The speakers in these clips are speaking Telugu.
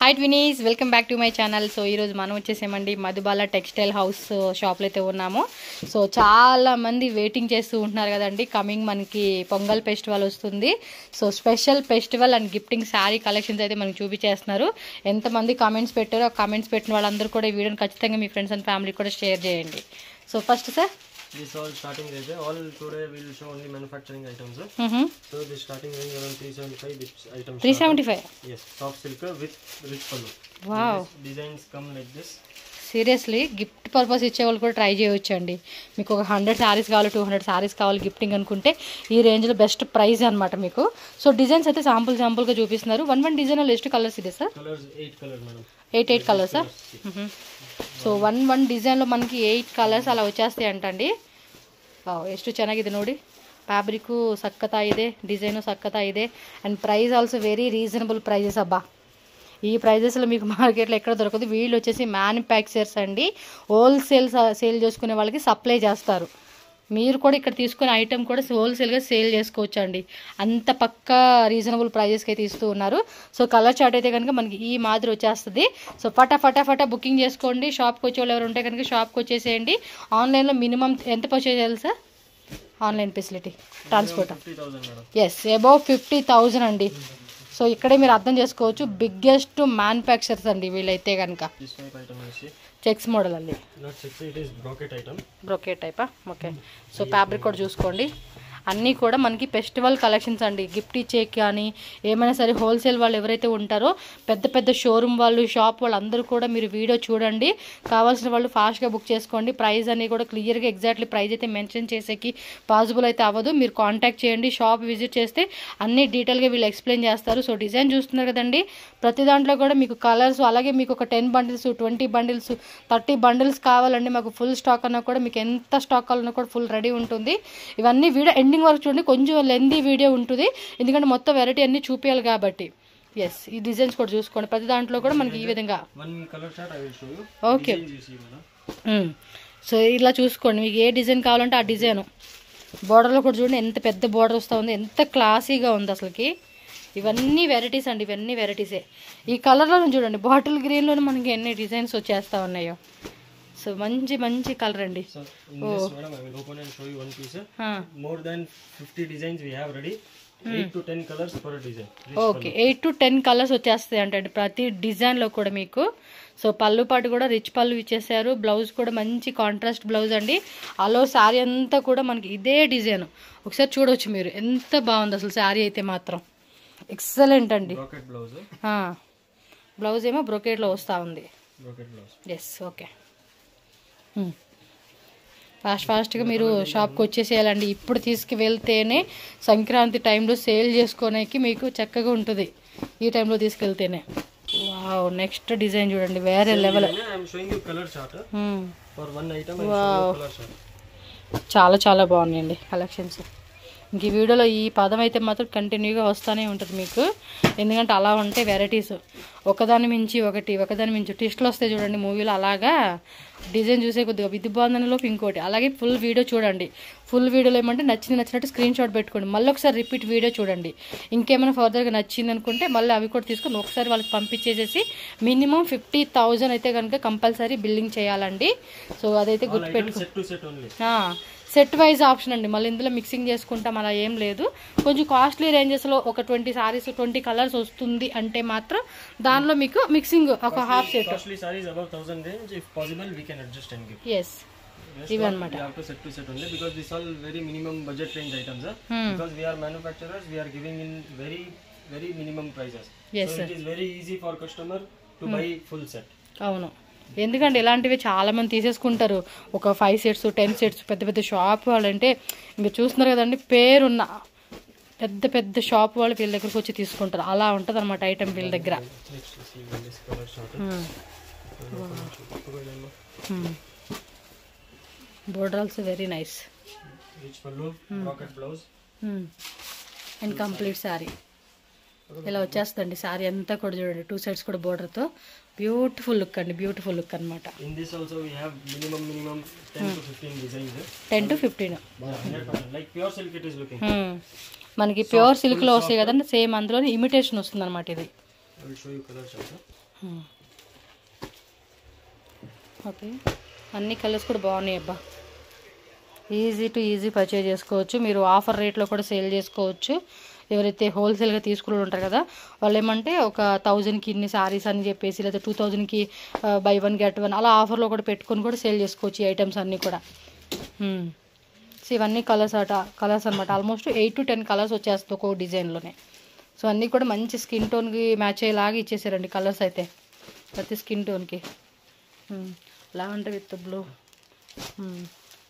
Hi twinnies, welcome back to my channel. So ఈరోజు మనం వచ్చేసామండి మధుబాల టెక్స్టైల్ హౌస్ షాప్లో అయితే ఉన్నాము. సో చాలా మంది వెయిటింగ్ చేస్తూ ఉంటున్నారు కదండి. కమింగ్ మనకి పొంగల్ ఫెస్టివల్ వస్తుంది. So special festival and gifting sari collections అయితే మనకి చూపించేస్తున్నారు. ఎంతమంది కామెంట్స్ పెట్టారో ఆ కామెంట్స్ పెట్టిన వాళ్ళందరూ కూడా ఈ వీడియోని ఖచ్చితంగా మీ ఫ్రెండ్స్ అండ్ ఫ్యామిలీ కూడా షేర్ చేయండి. So first sir, this all starting range all today we will show only manufacturing items. So the starting range around 375 this item 375. yes, soft silk with rich pallu. Wow, designs come like this. Seriously gift purpose ఇచ్చే వాళ్ళు కూడా ట్రై చేయవచ్చు అండి. మీకు ఒక 100 శారీస్ కావాలి, 200 శారీస్ కావాలి గిఫ్టింగ్ అనుకుంటే ఈ రేంజ్లో బెస్ట్ ప్రైస్ అనమాట మీకు. సో డిజైన్స్ అయితే శాంపుల్గా చూపిస్తున్నారు. వన్ డిజైన్లో ಎಷ್ಟು కలర్స్ ಇದೆ సార్? Colors 8 colors madam. 8 కలర్సా? ಸೊ ಒನ್ ಡಿಸೈನ್లో మనకి 8 ಕಲರ್ಸ್ ಅಲ್ಲ వచ్చేస్తాయి అంటండి. ಎಷ್ಟು ಚೆನ್ನಾಗಿದೆ ನೋಡಿ. ಫ್ಯಾಬ್ರಿಕ್ಕು ಸಕ್ಕತ್ತಾಗಿದೆ, ಡಿಸೈನು ಸಕ್ಕತ್ತಾಗಿದೆ and price also very reasonable prices. అబ్బా, ఈ ప్రైజెస్లో మీకు మార్కెట్లో ఎక్కడ దొరకదు. వీళ్ళు వచ్చేసి మ్యానుఫ్యాక్చర్స్ అండి. హోల్సేల్ సేల్ చేసుకునే వాళ్ళకి సప్లై చేస్తారు. మీరు కూడా ఇక్కడ తీసుకునే ఐటెం కూడా హోల్సేల్గా సేల్ చేసుకోవచ్చు అండి. అంత పక్కా రీజనబుల్ ప్రైజెస్కి అయితే ఇస్తూ ఉన్నారు. సో కలర్ చార్ట్ అయితే కనుక మనకి ఈ మాదిరి వచ్చేస్తుంది. సో ఫటాఫటా బుకింగ్ చేసుకోండి. షాప్కి వచ్చే వాళ్ళు ఎవరు ఉంటే కనుక షాప్కి వచ్చేసేయండి. ఆన్లైన్లో మినిమం ఎంత పర్చేజ్ చేయాలి sir? Online facility transport yes above 50,000 అండి. సో ఇక్కడే మీరు అర్థం చేసుకోవచ్చు. బిగ్గెస్ట్ మ్యానుఫ్యాక్చర్స్ అండి వీళ్ళైతే కనుక. చెక్స్ మోడల్ అండి, బ్రోకెట్ టైపా? ఓకే. సో ఫ్యాబ్రిక్ కూడా చూసుకోండి. అన్నీ కూడా మనకి ఫెస్టివల్ కలెక్షన్స్ అండి. గిఫ్ట్ ఇచ్చేకి కానీ ఏమైనా సరే హోల్సేల్ వాళ్ళు ఎవరైతే ఉంటారో పెద్ద షోరూమ్ వాళ్ళు, షాప్ వాళ్ళు అందరూ కూడా మీరు వీడియో చూడండి. కావాల్సిన వాళ్ళు ఫాస్ట్గా బుక్ చేసుకోండి. ప్రైస్ అనేది కూడా క్లియర్గా ఎగ్జాక్ట్లీ ప్రైస్ అయితే మెన్షన్ చేసేకి పాసిబుల్ అయితే అవ్వదు. మీరు కాంటాక్ట్ చేయండి. షాప్ విజిట్ చేస్తే అన్ని డీటెయిల్గా వీళ్ళు ఎక్స్ప్లెయిన్ చేస్తారు. సో డిజైన్ చూస్తున్నారు కదండి. ప్రతి దాంట్లో కూడా మీకు కలర్స్, అలాగే మీకు ఒక 10 బండిల్స్, 20 బండిల్స్, 30 బండిల్స్ కావాలండి. మాకు ఫుల్ స్టాక్ అన్నా కూడా మీకు ఎంత స్టాక్ కావాలన్నా కూడా ఫుల్ రెడీ ఉంటుంది. ఇవన్నీ వీడియో ఎండింగ్ వరకు చూడండి. కొంచెం లెందీ వీడియో ఉంటుంది ఎందుకంటే మొత్తం వెరైటీ అన్ని చూపించాలి కాబట్టి. ఎస్, ఈ డిజైన్స్ కూడా చూసుకోండి. ప్రతి దాంట్లో కూడా మనకి ఈ విధంగా. ఓకే. సో ఇలా చూసుకోండి. మీకు ఏ డిజైన్ కావాలంటే ఆ డిజైన్. బోర్డర్లో కూడా చూడండి ఎంత పెద్ద బోర్డర్ వస్తూ ఉంది, ఎంత క్లాసీగా ఉంది అసలుకి. ఇవన్నీ వెరైటీస్ అండి, ఇవన్నీ వెరైటీసే. ఈ కలర్లో చూడండి, బాటిల్ గ్రీన్లోనే మనకి ఎన్ని డిజైన్స్ వచ్చేస్తా ఉన్నాయో. సో మంచి కలర్ అండి. ఓకే, 8 to 10 కలర్స్ వచ్చేస్తాయి అంటే ప్రతి డిజైన్లో కూడా మీకు. సో పళ్ళు పాటు కూడా రిచ్ పళ్ళు ఇచ్చేసారు. బ్లౌజ్ కూడా మంచి కాంట్రాస్ట్ బ్లౌజ్ అండి. అలో శారీ అంతా కూడా మనకి ఇదే డిజైన్. ఒకసారి చూడవచ్చు మీరు, ఎంత బాగుంది అసలు శారీ అయితే మాత్రం. ఎక్సలెంట్ అండి. బ్లౌజ్ ఏమో బ్రోకెట్లో వస్తూ ఉంది. Yes, okay. ఫాస్ట్గా మీరు షాప్కి వచ్చేసేయాలండి. ఇప్పుడు తీసుకువెళ్తేనే సంక్రాంతి టైంలో సేల్ చేసుకోడానికి మీకు చక్కగా ఉంటుంది. ఈ టైంలో తీసుకెళ్తేనే. వావ్, నెక్స్ట్ డిజైన్ చూడండి, వేరే లెవెల్. చాలా బాగున్నాయండి కలెక్షన్స్. ఇంక ఈ వీడియోలో ఈ పదం అయితే మాత్రం కంటిన్యూగా వస్తూనే ఉంటుంది మీకు. ఎందుకంటే అలా ఉంటాయి వెరైటీస్, ఒకదాని మించి ట్విస్ట్లు వస్తాయి చూడండి మూవీలో. అలాగా డిజైన్ చూసే కొద్దిగా విధిబంధనలోపు ఇంకోటి. అలాగే ఫుల్ వీడియో చూడండి. ఫుల్ వీడియోలో ఏమంటే నచ్చినట్టు స్క్రీన్ షాట్ పెట్టుకోండి. మళ్ళీ ఒకసారి రిపీట్ వీడియో చూడండి. ఇంకేమైనా ఫర్దర్గా నచ్చింది అనుకుంటే మళ్ళీ అవి కూడా తీసుకొని ఒకసారి వాళ్ళకి పంపించేసేసి మినిమం 50,000 అయితే కనుక కంపల్సరీ బిల్లింగ్ చేయాలండి. సో అదైతే గుర్తుపెట్టుకో. సెట్ వైజ్ ఆప్షన్ అండి. మళ్ళీ ఇందులో మిక్సింగ్ చేసుకుంటాం అలా ఏం లేదు. కొంచెం కాస్ట్లీ రేంజెస్లో ఒక 20 సారీస్ 20 కలర్స్ వస్తుంది అంటే మాత్రం దానిలో మీకు మిక్సింగ్ ఒక హాఫ్ సెట్. ఎస్, ఇవి అన్నమాట. అవును, ఎందుకంటే ఇలాంటివి చాలా మంది తీసేసుకుంటారు. ఒక 5 సెట్స్ 10 సెట్స్ పెద్ద షాప్ వాళ్ళు అంటే ఇంకా చూస్తున్నారు కదండి, పేరున్న పెద్ద షాప్ వాళ్ళు వీళ్ళ దగ్గరకు వచ్చి తీసుకుంటారు. అలా ఉంటుంది అనమాట ఐటమ్ వీళ్ళ దగ్గర. Border also very nice and complete sari ఇలా వచ్చేస్తుందండి. శారీ అంతా కూడా చూడండి, 2 సైడ్స్ కూడా బోర్డర్తో బ్యూటిఫుల్ లుక్ అండి. బ్యూటిఫుల్ లుక్ అనమాట. 10 to 15 మనకి ప్యూర్ సిల్క్లో వస్తాయి కదండి. సేమ్ అందులోనే ఇమిటేషన్ వస్తుంది అనమాట ఇది. I will show you color chart. Okay, అన్ని కలర్స్ కూడా బాగున్నాయి అబ్బా. ఈజీ పర్చేజ్ చేసుకోవచ్చు. మీరు ఆఫర్ రేట్లో కూడా సేల్ చేసుకోవచ్చు. ఎవరైతే హోల్సేల్గా తీసుకుని ఉంటారు కదా, వాళ్ళు ఏమంటే ఒక 1000కి ఇన్ని సారీస్ అని చెప్పేసి, లేదా 2000కి బై 1 get 1 అలా ఆఫర్లో కూడా పెట్టుకొని కూడా సేల్ చేసుకోవచ్చు ఈ ఐటమ్స్ అన్నీ కూడా. సో ఇవన్నీ కలర్స్ అనమాట. ఆల్మోస్ట్ 8 to 10 కలర్స్ వచ్చేస్తుంది ఒక్కో డిజైన్లోనే. సో అన్నీ కూడా మంచి స్కిన్ టోన్కి మ్యాచ్ అయ్యేలాగా ఇచ్చేసారండి కలర్స్ అయితే, ప్రతి స్కిన్ టోన్కి. Lavender with blue,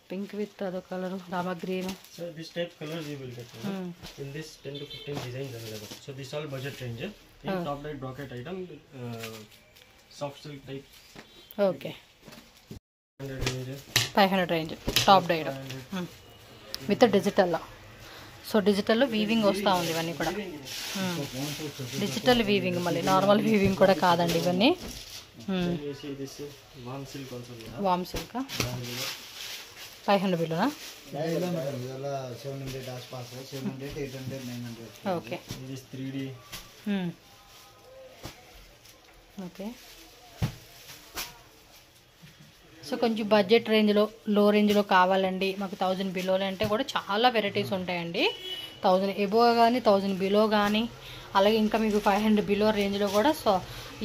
pink with అదో కలర్, రామా green. So this type colors you will get in this 10 to 15 designs available. So this all budget range. In top light brocade item, soft silk type. Okay, 500 range. 500 range top dyed with డిజిటల్లో. సో డిజిటల్లో వీవింగ్ వస్తూ ఉంది ఇవన్నీ కూడా. డిజిటల్ వీవింగ్, మళ్ళీ నార్మల్ వీవింగ్ కూడా కాదండి ఇవన్నీ. You see this warm silk also. Warm silk 500 బిల్లునా? Okay, This 3D. Okay. So కొంచెం బడ్జెట్ రేంజ్లో, లో రేంజ్లో కావాలండి మాకు 1000 బిలోలో అంటే కూడా చాలా వెరైటీస్ ఉంటాయండి. 1000 ఎబో కానీ 1000 బిలో కానీ, అలాగే ఇంకా మీకు 500 బిలో రేంజ్లో కూడా. సో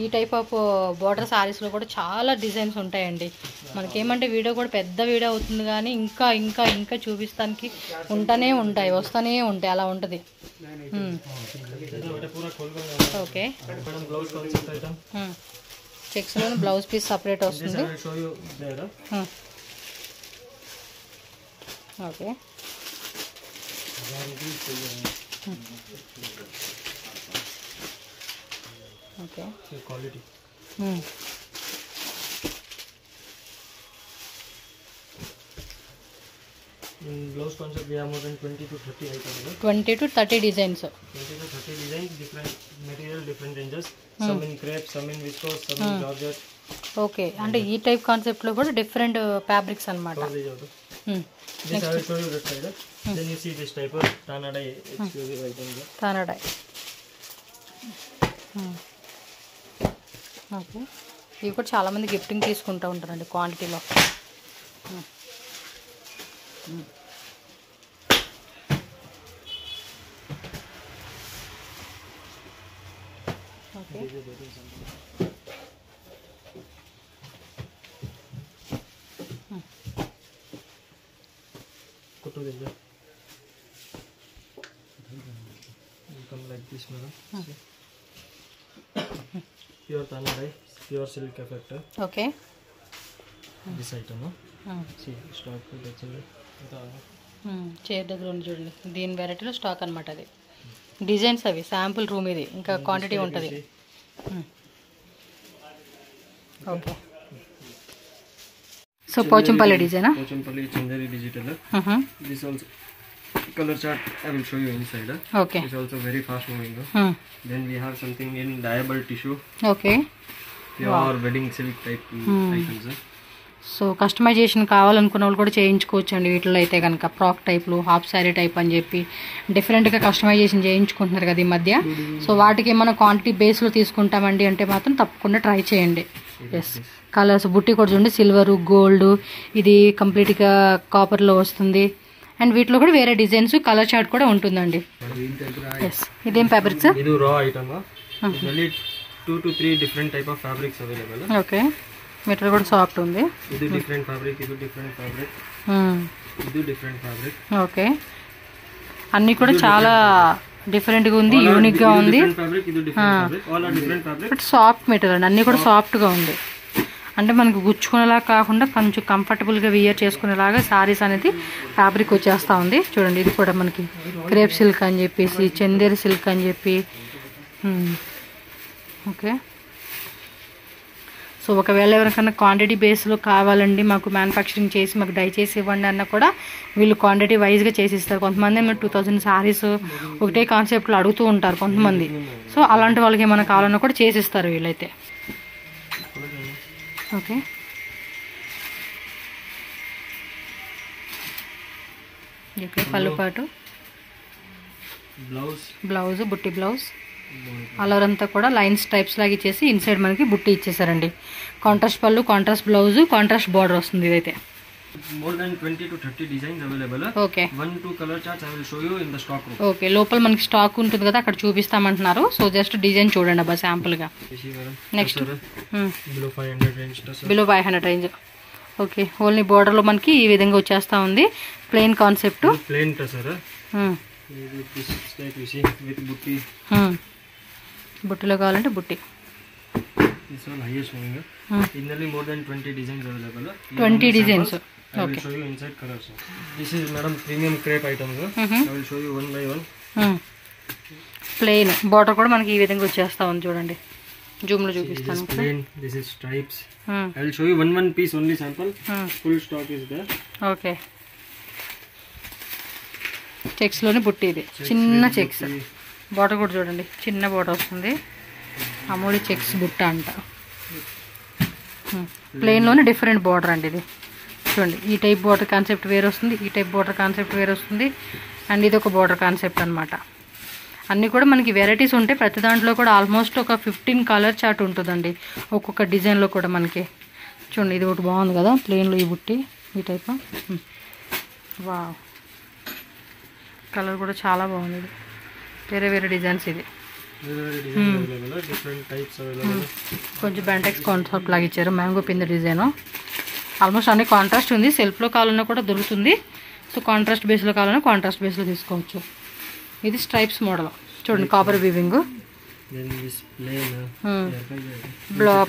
ఈ టైప్ ఆఫ్ బోర్డర్ శారీస్లో కూడా చాలా డిజైన్స్ ఉంటాయండి. మనకేమంటే వీడియో కూడా పెద్ద వీడియో అవుతుంది కానీ ఇంకా ఇంకా ఇంకా చూపిస్తానికి వస్తూనే ఉంటాయి, అలా ఉంటుంది. ఓకే, చెక్స్లో బ్లౌజ్ పీస్ సపరేట్ వస్తుంది. Okay, okay. Quality. In blouse concept we have more than 20 to 30 items. 20 to 30 designs. 20 to 30 designs, different material, different ranges. Some in crepe, some in viscose, some in georgette. Okay, అంటే ఈ టైప్ కాన్సెప్ట్లో కూడా డిఫరెంట్ ఫ్యాబ్రిక్స్ అనమాట. This I will show you that side. Then you see this type of Tanadai exclusive items. తానడాయ్. ఓకే, ఇవి కూడా చాలామంది గిఫ్టింగ్ తీసుకుంటూ ఉంటారండి క్వాంటిటీలో. Okay, Kutu deja. Come like this, madam. See. Pure Tanadai, pure silk effect. Okay. This item, no? See, stock that's all. Chair దగ్గర ఉంది చూడండి, దీని వెరైటీలో స్టాక్ అనమాట. అది డిజైన్స్, అవి శాంపుల్ రూమ్, ఇది ఇంకా క్వాంటిటీ ఉంటుంది. ఓకే, సో పోచంపల్లి డిజైనా? Pochampalli Chandari digital. This also color chart I will show you inside. Okay, It's also very fast moving. Then we have something in dyeable tissue. Okay. Pure wedding silk type items. So customization కావాలనుకున్న వాళ్ళు కూడా చేయించుకోవచ్చు అండి వీటిలో అయితే కనుక. ఫ్రాక్ టైప్లు, హాఫ్ శారీ టైప్ అని చెప్పి డిఫరెంట్గా కస్టమైజేషన్ చేయించుకుంటున్నారు కదా ఈ మధ్య. సో వాటికి ఏమైనా క్వాంటిటీ బేస్లో తీసుకుంటామండి అంటే మాత్రం తప్పకుండా ట్రై చేయండి. ఎస్, కలర్స్ బుట్టి కూడా చూడండి, సిల్వరు, గోల్డ్, ఇది కంప్లీట్గా కాపర్లో వస్తుంది. అండ్ వీటిలో కూడా వేరే డిజైన్స్, కలర్ చార్ట్ కూడా ఉంటుందండి. ఎస్, ఇదేం ఫ్యాబ్రిక్స్? ఇది రా item. Only 2 to 3 different type of fabrics available. Okay, material కూడా సాఫ్ట్ ఉంది. ఇది డిఫరెంట్ ఫ్యాబ్రిక్, ఇది డిఫరెంట్ ఫ్యాబ్రిక్, ఇది డిఫరెంట్ ఫ్యాబ్రిక్. ఓకే, అన్నీ కూడా చాలా డిఫరెంట్గా ఉంది, యూనిక్గా ఉంది. బట్ సాఫ్ట్ మెటీరియల్ అండి, అన్నీ కూడా సాఫ్ట్గా ఉంది. అంటే మనకు గుచ్చుకునేలా కాకుండా కొంచెం కంఫర్టబుల్గా వియర్ చేసుకునేలాగా శారీస్ అనేది ఫ్యాబ్రిక్ వచ్చేస్తూ ఉంది. చూడండి, ఇది కూడా మనకి క్రేప్ సిల్క్ అని చెప్పేసి, చందేరి సిల్క్ అని చెప్పి. ఓకే, సో ఒకవేళ ఎవరికైనా క్వాంటిటీ బేస్లో కావాలండి, మాకు మ్యానుఫ్యాక్చరింగ్ చేసి మాకు డై చేసి ఇవ్వండి అన్న కూడా వీళ్ళు క్వాంటిటీ వైజ్గా చేసిస్తారు. కొంతమంది 2000 శారీస్ ఒకటే కాన్సెప్ట్లో అడుగుతూ ఉంటారు కొంతమంది. సో అలాంటి వాళ్ళకి ఏమైనా కావాలన్నా కూడా చేసిస్తారు వీళ్ళైతే. ఓకే, పళ్ళు పాటు బ్లౌజ్, బుట్టి బ్లౌజ్. ఆల్ ఓవర్ అంతా కూడా లైన్స్ టైప్స్ లాగా ఇచ్చేసి ఇన్సైడ్ మనకి బుట్టి ఇచ్చేసారండి. కాంట్రాస్ట్ పళ్ళు, కాంట్రాస్ట్ బ్లౌజ్, కాంట్రాస్ట్ బార్డర్ వస్తుంది. ఇదైతే more than 20 to 30 designs available. Okay 1-2 color charts I will show you in the stock room. Okay, లోపల మనకి స్టాక్ ఉంటుంది కదా, అక్కడ చూపిస్తామంటున్నారు. సో జస్ట్ డిజైన్ చూడండి అబ్బా శాంపుల్గా. Next below 500 range tussar. Below 500 range. Okay, only బోర్డర్లో మనకి ఈ విధంగా వచ్చేస్తూ ఉంది. Plain concept. plain tussar. This type you see with butti. బుట్టిలో కావాలంటే బుట్టి. This one highest moving. Internally more than 20 designs available. 20 designs. I will show you inside colors. This is madam premium crepe items. I will show you one by one. Plain border కూడా మనకి ఈ విధంగా వచ్చేస్తా ఉంది చూడండి. జూమ్ లో చూపిస్తాను. This is plain. This is stripes. I will show you one piece only sample. Full stock is there. Okay, checks లోని బుట్టి. ఇది చిన్న చెక్స్. బార్డర్ కూడా చూడండి, చిన్న బార్డర్ వస్తుంది. అమూలి చెక్స్ బుట్ట అంట. ప్లెయిన్ లోనే డిఫరెంట్ బార్డర్ అండి ఇది. చూడండి, ఈ టైప్ బార్డర్ కాన్సెప్ట్ వేరే వస్తుంది, ఈ టైప్ బార్డర్ కాన్సెప్ట్ వేరే వస్తుంది, అండ్ ఇది ఒక బార్డర్ కాన్సెప్ట్ అనమాట. అన్నీ కూడా మనకి వెరైటీస్ ఉంటాయి. ప్రతి దాంట్లో కూడా ఆల్మోస్ట్ ఒక 15 కలర్ చార్ట్ ఉంటుందండి ఒక్కొక్క డిజైన్లో కూడా మనకి. చూడండి, ఇది ఒకటి బాగుంది కదా ప్లెయిన్లో ఈ బుట్టి, ఈ టైప్. వా, కలర్ కూడా చాలా బాగుంది. ఇది వేరే వేరే డిజైన్స్. ఇది కొంచెం బెంటెక్స్ కాన్సెప్ట్ లాగా ఇచ్చారు. మ్యాంగో పింద డిజైన్. ఆల్మోస్ట్ అన్ని కాంట్రాస్ట్ ఉంది. సెల్ఫ్లో కావాలన్నా కూడా దొరుకుతుంది. సో కాంట్రాస్ట్ బేస్లో కావాలన్నా కాంట్రాస్ట్ బేస్లో తీసుకోవచ్చు. ఇది స్ట్రైప్స్ మోడల్ చూడండి, కాపర్ వీవింగ్.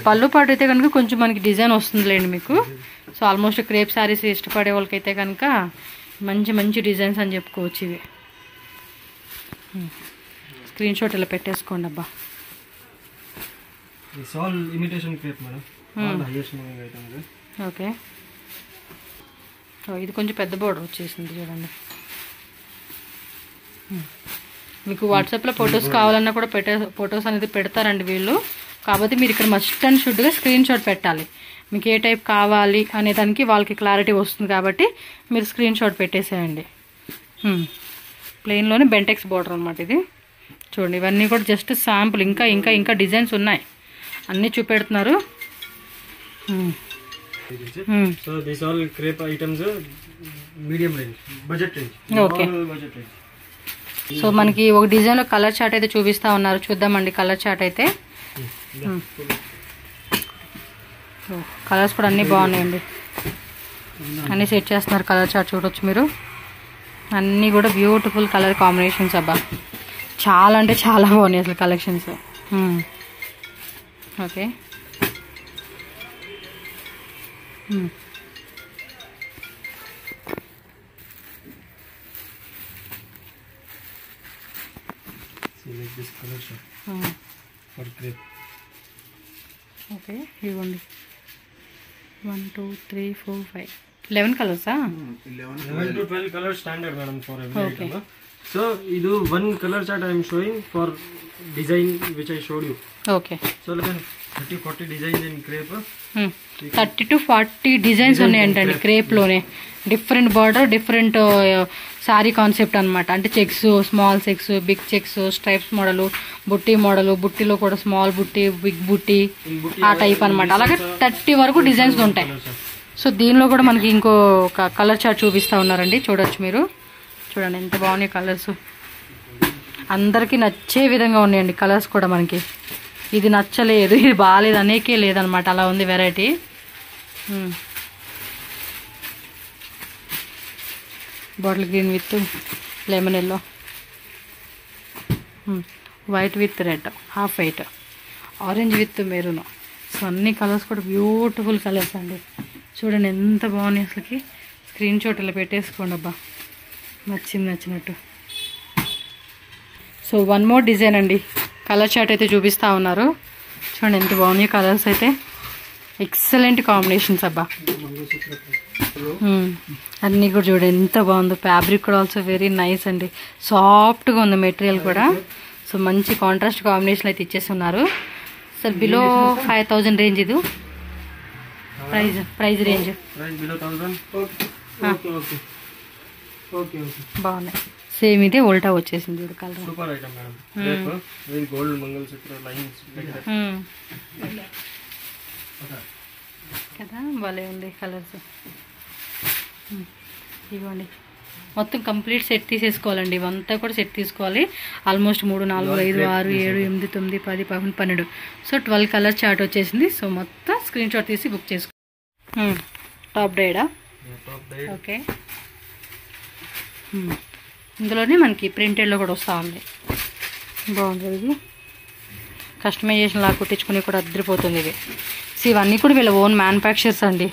పళ్ళు పాటు అయితే కనుక కొంచెం మనకి డిజైన్ వస్తుందిలేండి మీకు. సో ఆల్మోస్ట్ క్రేప్ శారీస్ ఇష్టపడే వాళ్ళకైతే కనుక మంచి మంచి డిజైన్స్ అని చెప్పుకోవచ్చు ఇవి. స్క్రీన్ షాట్ ఇలా పెట్టేసుకోండి అబ్బా. ఓకే, ఇది కొంచెం పెద్ద బోర్డర్ వచ్చేసింది చూడండి. మీకు వాట్సాప్లో ఫొటోస్ కావాలన్నా కూడా ఫొటోస్ అనేది పెడతారండి వీళ్ళు. కాబట్టి మీరు ఇక్కడ మస్ట్ అండ్ షుడ్గా స్క్రీన్ షాట్ పెట్టాలి. మీకు ఏ టైప్ కావాలి అనే దానికి వాళ్ళకి క్లారిటీ వస్తుంది. కాబట్టి మీరు స్క్రీన్ షాట్ పెట్టేసేయండి. ప్లెయిన్లోనే బెంటెక్స్ బోర్డర్ అనమాట ఇది. చూడండి, ఇవన్నీ కూడా జస్ట్ శాంపుల్. ఇంకా ఇంకా ఇంకా డిజైన్స్ ఉన్నాయి, అన్నీ చూపెడుతున్నారు. So these all crepe items medium range, budget range. Okay. Budget range. So మనకి ఒక డిజైన్ లో కలర్ చార్ట్ అయితే చూపిస్తా ఉన్నారు. చూద్దామండి కలర్ చార్ట్ అయితే. కలర్స్ కూడా అన్నీ బాగున్నాయండి. అన్నీ సెట్ చేస్తున్నారు. కలర్ చార్ట్ చూడొచ్చు మీరు. అన్నీ కూడా బ్యూటిఫుల్ కలర్ కాంబినేషన్స్ అబ్బా. చాలా అంటే చాలా బాగున్నాయి అసలు collections. Okay, select this color chart for crepe. Okay, ఇవ్వండి. 1 2 3 4 5 11 కలర్సా? 11 to 12 colors standard madam for every item. So idu one color chart I am showing for design which I showed you. Okay, So like 30-40 designs in crepe. 30 to 40 designs ఉన్నాయంటండి క్రేప్లోనే. Different border, different saree concept అనమాట. అంటే checks, small checks, big checks, stripes model, బుట్టి మోడలు, బుట్టిలో కూడా స్మాల్ బుట్టి, బిగ్ బుట్టి, ఆ టైప్ అనమాట. అలాగే 30 వరకు డిజైన్స్ ఉంటాయి. సో దీనిలో కూడా మనకి ఇంకో ఒక కలర్ చార్ట్ చూపిస్తూ ఉన్నారండి. చూడొచ్చు మీరు. చూడండి ఎంత బాగున్నాయి కలర్స్. అందరికీ నచ్చే విధంగా ఉన్నాయండి కలర్స్ కూడా. మనకి ఇది నచ్చలేదు, ఇది బాగాలేదు అనేకే లేదనమాట. అలా ఉంది variety. Bottle green with lemon yellow, white with red, half white, orange with maroon. So అన్ని కలర్స్ కూడా బ్యూటిఫుల్ కలర్స్ అండి. చూడండి ఎంత బాగున్నాయి అసలుకి. స్క్రీన్ షాట్ ఇలా పెట్టేసుకోండి అబ్బా, నచ్చినట్టు. సో వన్ మోర్ డిజైన్ అండి. కలర్ చార్ట్ అయితే చూపిస్తూ ఉన్నారు. చూడండి ఎంత బాగున్నాయి కలర్స్ అయితే. ఎక్సలెంట్ కాంబినేషన్స్ అబ్బా. అన్నీ కూడా చూడండి ఎంత బాగుందో. ఫ్యాబ్రిక్ కూడా ఆల్సో వెరీ నైస్ అండి. సాఫ్ట్గా ఉంది మెటీరియల్ కూడా. సో మంచి కాంట్రాస్ట్ కాంబినేషన్ అయితే ఇచ్చేసి ఉన్నారు. సార్ బిలో 5000 రేంజ్ ఇది price range. Price below 1000. Okay. బాగున్నాయి. సేమ్ ఇదే ఉల్టా వచ్చేసింది చూడు కలర్. Super item madam. రేపు గోల్డ్ మంగళసూత్ర లైన్స్ కదా భలే ఉంది కలర్స్. ఇవ్వండి మొత్తం కంప్లీట్ సెట్ తీసేసుకోవాలండి. ఇవంతా కూడా సెట్ తీసుకోవాలి. ఆల్మోస్ట్ 3, 4, 5, 6, 7, 8, 9, 10, 11, 12. సో 12 కలర్ చార్ట్ వచ్చేసింది. సో మొత్తం స్క్రీన్ షాట్ తీసి బుక్ చేసుకో. టాప్ డైడా ఓకే. ఇందులోనే మనకి ప్రింటెడ్లో కూడా వస్తూ ఉంది. బాగుంది ఇది. కస్టమైజేషన్ లాగా కుట్టించుకుని కూడా అద్దరిపోతుంది ఇది. సో ఇవన్నీ కూడా వీళ్ళ ఓన్ మ్యానుఫ్యాక్చర్స్ అండి.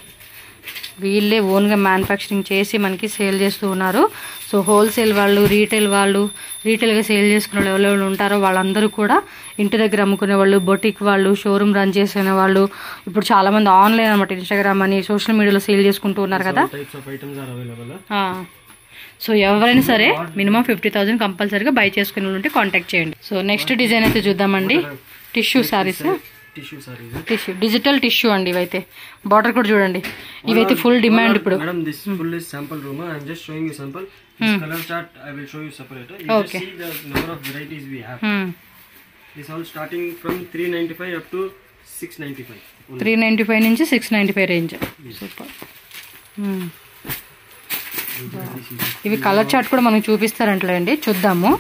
వీళ్ళే ఓన్గా మ్యానుఫ్యాక్చరింగ్ చేసి మనకి సేల్ చేస్తూ ఉన్నారు. సో హోల్సేల్ వాళ్ళు, రీటైల్గా సేల్ చేసుకునే వాళ్ళు ఎవరు ఉంటారో వాళ్ళందరూ కూడా ఇంటి దగ్గర అమ్ముకునే వాళ్ళు, బొటిక్ వాళ్ళు, షోరూమ్ రన్ చేసిన వాళ్ళు, ఇప్పుడు చాలామంది ఆన్లైన్ అనమాట, ఇన్స్టాగ్రామ్ అని సోషల్ మీడియాలో సేల్ చేసుకుంటూ ఉన్నారు కదా. సో ఎవరైనా సరే మినిమం 50,000 కంపల్సరీగా బై చేసుకునే వాళ్ళు ఉంటే కాంటాక్ట్ చేయండి. సో నెక్స్ట్ డిజైన్ అయితే చూద్దామండి. Tissue saris, tissue digital tissue అండి. ఇవైతే బార్డర్ కూడా చూడండి. ఇవైతే ఫుల్ డిమాండ్ ఇప్పుడు. ఓకే. $395 నుంచి $695 రేంజ్. సూపర్. ఇవి కలర్ చార్ట్ కూడా మనకు చూపిస్తారంటలే అండి, చూద్దాము.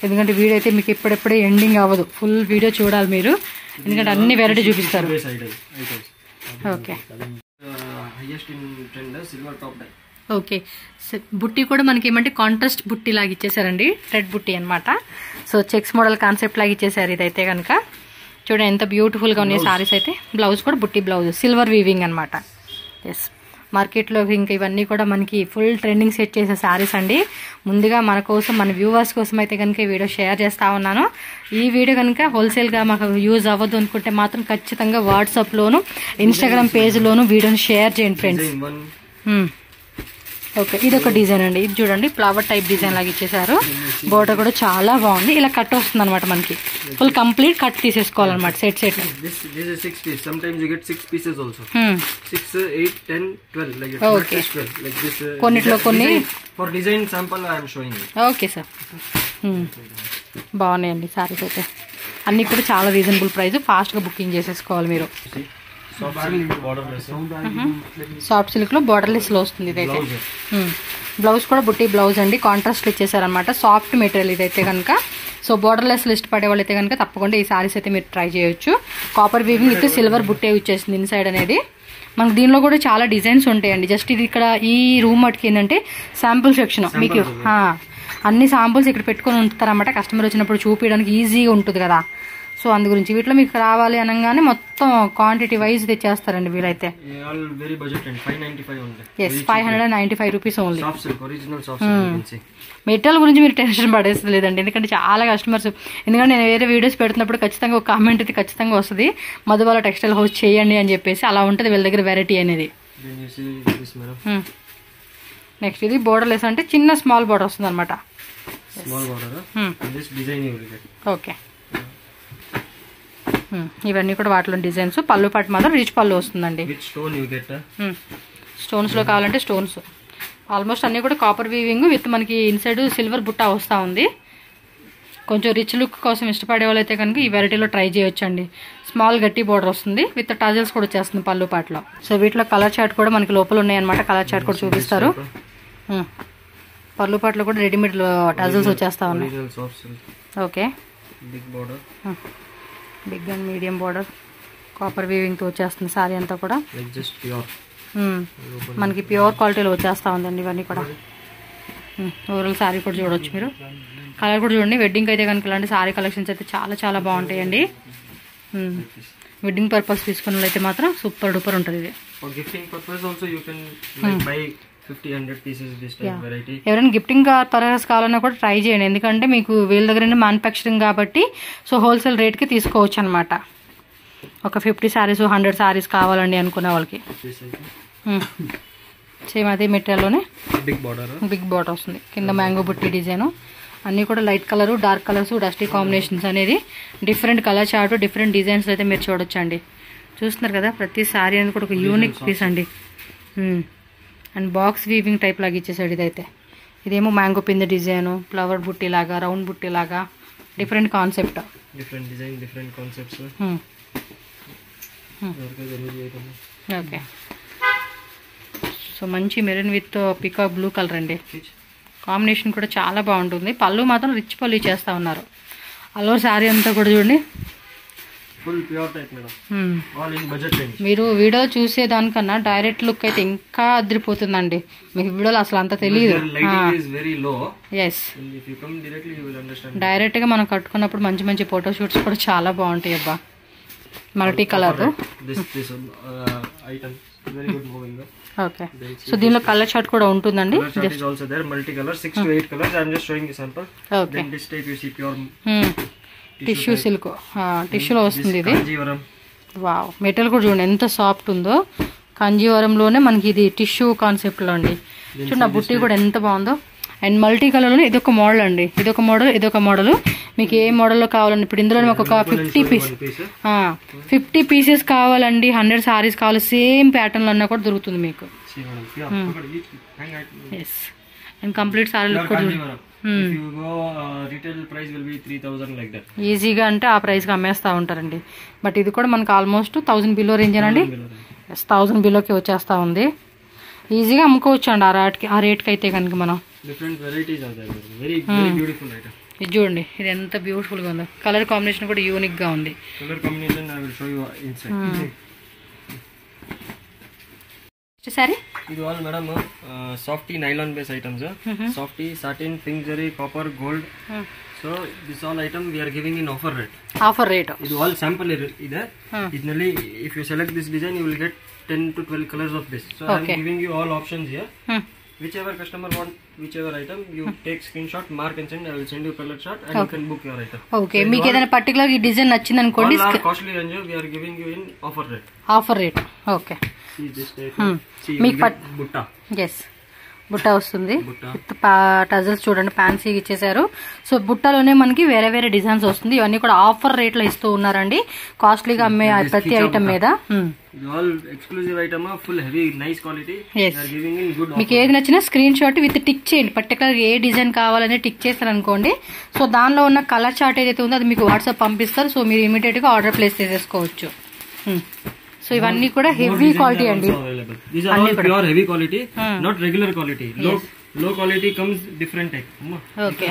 ఎందుకంటే వీడియో అయితే మీకు ఎప్పుడెప్పుడే ఎండింగ్ అవ్వదు, ఫుల్ వీడియో చూడాలి మీరు, ఎందుకంటే అన్ని వెరైటీ చూపిస్తారు. Okay okay. బుట్టి కూడా మనకి ఏమంటే కాంట్రాస్ట్ బుట్టి లాగా ఇచ్చేసారండి, రెడ్ బుట్టి అనమాట. సో చెక్స్ మోడల్ కాన్సెప్ట్ లాగా ఇచ్చేసారు. ఇదైతే కనుక చూడండి ఎంత బ్యూటిఫుల్గా ఉన్నాయి సారీస్ అయితే. బ్లౌజ్ కూడా బుట్టి బ్లౌజ్, సిల్వర్ వీవింగ్ అనమాట. ఎస్, మార్కెట్లో ఇంకా ఇవన్నీ కూడా మనకి ఫుల్ ట్రెండింగ్ సెట్ చేసే శారీస్ అండి. ముందుగా మన కోసం, మన వ్యూవర్స్ కోసం అయితే కనుక ఈ వీడియో షేర్ చేస్తా ఉన్నాను. ఈ వీడియో కనుక హోల్సేల్గా మాకు యూజ్ అవ్వదు అనుకుంటే మాత్రం ఖచ్చితంగా వాట్సాప్లోను, ఇన్స్టాగ్రామ్ పేజ్లోను వీడియోని షేర్ చేయండి ఫ్రెండ్స్. ఓకే, ఇది ఒక డిజైన్ అండి. ఇది చూడండి ఫ్లవర్ టైప్ డిజైన్ లాగా ఇచ్చేసారు. బోర్డర్ కూడా చాలా బాగుంది. ఇలా కట్ వస్తుంది అనమాట మనకి, ఫుల్ కంప్లీట్ కట్ తీసేసుకోవాలన్నమాట సెట్ సెట్. కొన్నిట్లో కొన్ని ఓకే సార్. బాగున్నాయండి సారీస్ అయితే. అన్ని కూడా చాలా రీజనబుల్ ప్రైస్. ఫాస్ట్గా బుకింగ్ చేసేసుకోవాలి మీరు. సాఫ్ట్ సిల్క్ లో బోర్డర్లెస్ లో వస్తుంది ఇదైతే. బ్లౌజ్ కూడా బుట్టి బ్లౌజ్ అండి, కాంట్రాస్ట్ ఇచ్చేసారనమాట. సాఫ్ట్ మెటీరియల్ ఇదైతే కనుక. సో బోర్డర్లెస్ లిస్ట్ పడే వాళ్ళు అయితే కనుక తప్పకుండా ఈ సారీస్ అయితే మీరు ట్రై చేయొచ్చు. కాపర్ వీవింగ్ విత్ సిల్వర్ బుట్టే వచ్చేసింది ఇన్సైడ్ అనేది. మనకు దీనిలో కూడా చాలా డిజైన్స్ ఉంటాయండి. జస్ట్ ఇది ఇక్కడ ఈ రూమ్ మటుకు ఏంటంటే శాంపుల్ సెక్షన్. మీకు అన్ని శాంపుల్స్ ఇక్కడ పెట్టుకొని ఉంటారన్నమాట. కస్టమర్ వచ్చినప్పుడు చూపించడానికి ఈజీగా ఉంటుంది కదా. సో అందు గురించి వీటిలో మీకు రావాలి అనగానే మొత్తం క్వాంటిటీ వైజ్ తెచ్చేస్తారండి వీలైతే. Yes, 595 rupees only. మెటీరియల్ గురించి మీరు టెన్షన్ పడేస్తుంది లేదండి, ఎందుకంటే చాలా కస్టమర్స్, ఎందుకంటే నేను వేరే వీడియోస్ పెడుతున్నప్పుడు ఖచ్చితంగా ఒక కామెంట్ అయితే ఖచ్చితంగా వస్తుంది, మధుబాల టెక్స్టైల్ హౌస్ చేయండి అని చెప్పేసి. అలా ఉంటుంది వీళ్ళ దగ్గర వెరైటీ అనేది. నెక్స్ట్ ఇది బోర్డర్లెస్ అంటే చిన్న స్మాల్ బోర్డర్ వస్తుంది అనమాట. ఓకే, ఇవన్నీ కూడా వాటిలో డిజైన్స్. పళ్ళు పాటు మాత్రం రిచ్ పళ్ళు వస్తుందండి. స్టోన్స్ లో కావాలంటే స్టోన్స్. ఆల్మోస్ట్ అన్ని కూడా కాపర్ వీవింగ్ విత్ మనకి ఇన్సైడ్ సిల్వర్ బుట్ట వస్తూ ఉంది. కొంచెం రిచ్ లుక్ కోసం ఇష్టపడే వాళ్ళు అయితే కనుక ఈ వెరైటీలో ట్రై చేయొచ్చండి. స్మాల్ గట్టి బోర్డర్ వస్తుంది విత్ టజల్స్ కూడా వచ్చేస్తుంది పళ్ళు పాటలో. సో వీటిలో కలర్ చార్ట్ కూడా మనకి లోపల ఉన్నాయన్నమాట. కలర్ చార్ట్ కూడా చూపిస్తారు. పళ్ళు పాటలో కూడా రెడీమేడ్ టజల్స్ వచ్చేస్తా ఉన్నాయి. Okay, big and medium border copper weaving తో వచ్చేస్తుంది సారీ అంతా కూడా. మనకి ప్యూర్ క్వాలిటీలో వచ్చేస్తా ఉందండి ఇవన్నీ కూడా. ఓవరాల్ సారీ కూడా చూడవచ్చు మీరు. కలర్ కూడా చూడండి. వెడ్డింగ్ అయితే కనుక ఇలాంటి సారీ కలెక్షన్స్ అయితే చాలా చాలా బాగుంటాయండి. వెడ్డింగ్ పర్పస్ తీసుకున్న అయితే మాత్రం సూపర్ డూపర్ ఉంటుంది ఇది. ఎవరైనా గిఫ్టింగ్ పర్పస్ కావాలన్నా కూడా ట్రై చేయండి, ఎందుకంటే మీకు వీళ్ళ దగ్గర మ్యానుఫ్యాక్చరింగ్ కాబట్టి సో హోల్సేల్ రేట్కి తీసుకోవచ్చు అనమాట. ఒక 50 సారీస్ 100 సారీస్ కావాలండి అనుకునే వాళ్ళకి. సేమ్ అదే మెటీరియల్లోనే బిగ్ బార్డర్ వస్తుంది. కింద మ్యాంగో బుట్టి డిజైన్. అన్నీ కూడా light colour, dark colours, dusty combinations అనేది. Different colour chart, different designs అయితే మీరు చూడొచ్చండి. చూస్తున్నారు కదా, ప్రతి సారీ అనేది కూడా ఒక యూనిక్ పీస్ అండి. అండ్ బాక్స్ వీవింగ్ టైప్ లాగా ఇచ్చేసాడు ఇదైతే. ఇదేమో మ్యాంగో పిందె డిజైను, ఫ్లవర్ బుట్టి లాగా, రౌండ్ బుట్టి లాగా, different concept. Different design, different concepts. Okay. So మంచి maroon with peacock blue colour అండి. కాంబినేషన్ కూడా చాలా బాగుంటుంది. పళ్ళు మాత్రం రిచ్ పళ్ళు చేస్తూ ఉన్నారు. అల్లూరు శారీ అంతా కూడా చూడండి full pure type madam. All in budget range. మీరు వీడియో చూసేదానికన్నా డైరెక్ట్ లుక్ అయితే ఇంకా అదిరిపోతుందండి. మీకు వీడియోలో అసలు అంత తెలియదు. డైరెక్ట్గా మనం కట్టుకున్నప్పుడు మంచి మంచి ఫోటో షూట్స్ కూడా చాలా బాగుంటాయి అబ్బా. Multi colour. ఓకే. సో దీనిలో కలర్ చార్ట్ కూడా ఉంటుందండి. టిష్యూ సిల్క్, టిష్యూలో వస్తుంది ఇది. వావ్, మెటీరియల్ కూడా చూడండి ఎంత సాఫ్ట్ ఉందో. కంజీవరంలోనే మనకి ఇది టిష్యూ కాన్సెప్ట్లో అండి. చూడండి ఆ బుట్టి కూడా ఎంత బాగుందో. అండ్ మల్టీ కలర్లో ఇదొక మోడల్ అండి. ఇదొక మోడల్, ఇదొక మోడల్. మీకు ఏ మోడల్లో కావాలండి? ఇప్పుడు ఇందులో ఒక 50 పీసెస్ కావాలండి, 100 సారీస్ కావాలి, సేమ్ ప్యాటర్న్లో అన్నా కూడా దొరుకుతుంది మీకు. ఎస్. అండ్ కంప్లీట్ సారీ కూడా ఈజీగా అంటే ఆ ప్రైస్కి అమ్మేస్తూ ఉంటారండి. బట్ ఇది కూడా మనకు ఆల్మోస్ట్ 1000 బిలో రేంజ్ అండి. 1000 బిలోకి వచ్చేస్తూ ఉంది. ఈజీగా అమ్ముకోవచ్చు అండి ఆ రేట్కి అయితే కనుక మనం. ఇది చూడండి, ఇది ఎంత బ్యూటిఫుల్గా ఉందో. కలర్ కాంబినేషన్ కూడా యూనిక్గా ఉంది. సారీ ఇది all madam softy nylon base items. Softy, satin, pink zari, copper, gold. So this all item we are giving in offer rate. Offer rate. ఇది ఆల్ శాంపుల్ ಇದೆ. ಇದರಲ್ಲಿ if you select this design you will get 10 to 12 colors of this. So I am giving you all options here. Whichever customer want whichever item, you take screenshot, mark and send. I will send you color chart and you can book your item. Okay. మీకు ఏదైనా పర్టికులర్ ఈ డిజైన్ నచ్చింది అనుకోండి. All are costly range we are giving you in offer rate. Offer rate. Okay. See this type. See మీకు butta. yes. బుట్ట వస్తుంది. టజల్స్ చూడండి ఫ్యాన్సీగా ఇచ్చేసారు. సో బుట్టలోనే మనకి వేరే వేరే డిజైన్స్ వస్తుంది. ఇవన్నీ కూడా ఆఫర్ రేట్ లో ఇస్తూ ఉన్నారండి. కాస్ట్లీగా అమ్మే ప్రతి ఐటమ్ మీద. మీకు ఏది నచ్చినా స్క్రీన్ షాట్ విత్ టిక్ చేయండి. పర్టికులర్ ఏ డిజైన్ కావాలని టిక్ చేస్తారు అనుకోండి. సో దానిలో ఉన్న కలర్ చార్ట్ ఏదైతే ఉందో అది మీకు వాట్సాప్ పంపిస్తారు. సో మీరు ఇమీడియట్ గా ఆర్డర్ ప్లేస్ చేసేసుకోవచ్చు. సో ఇవన్నీ కూడా హెవీ క్వాలిటీ అండి. Heavy quality, not regular quality. Low quality comes different type. Okay.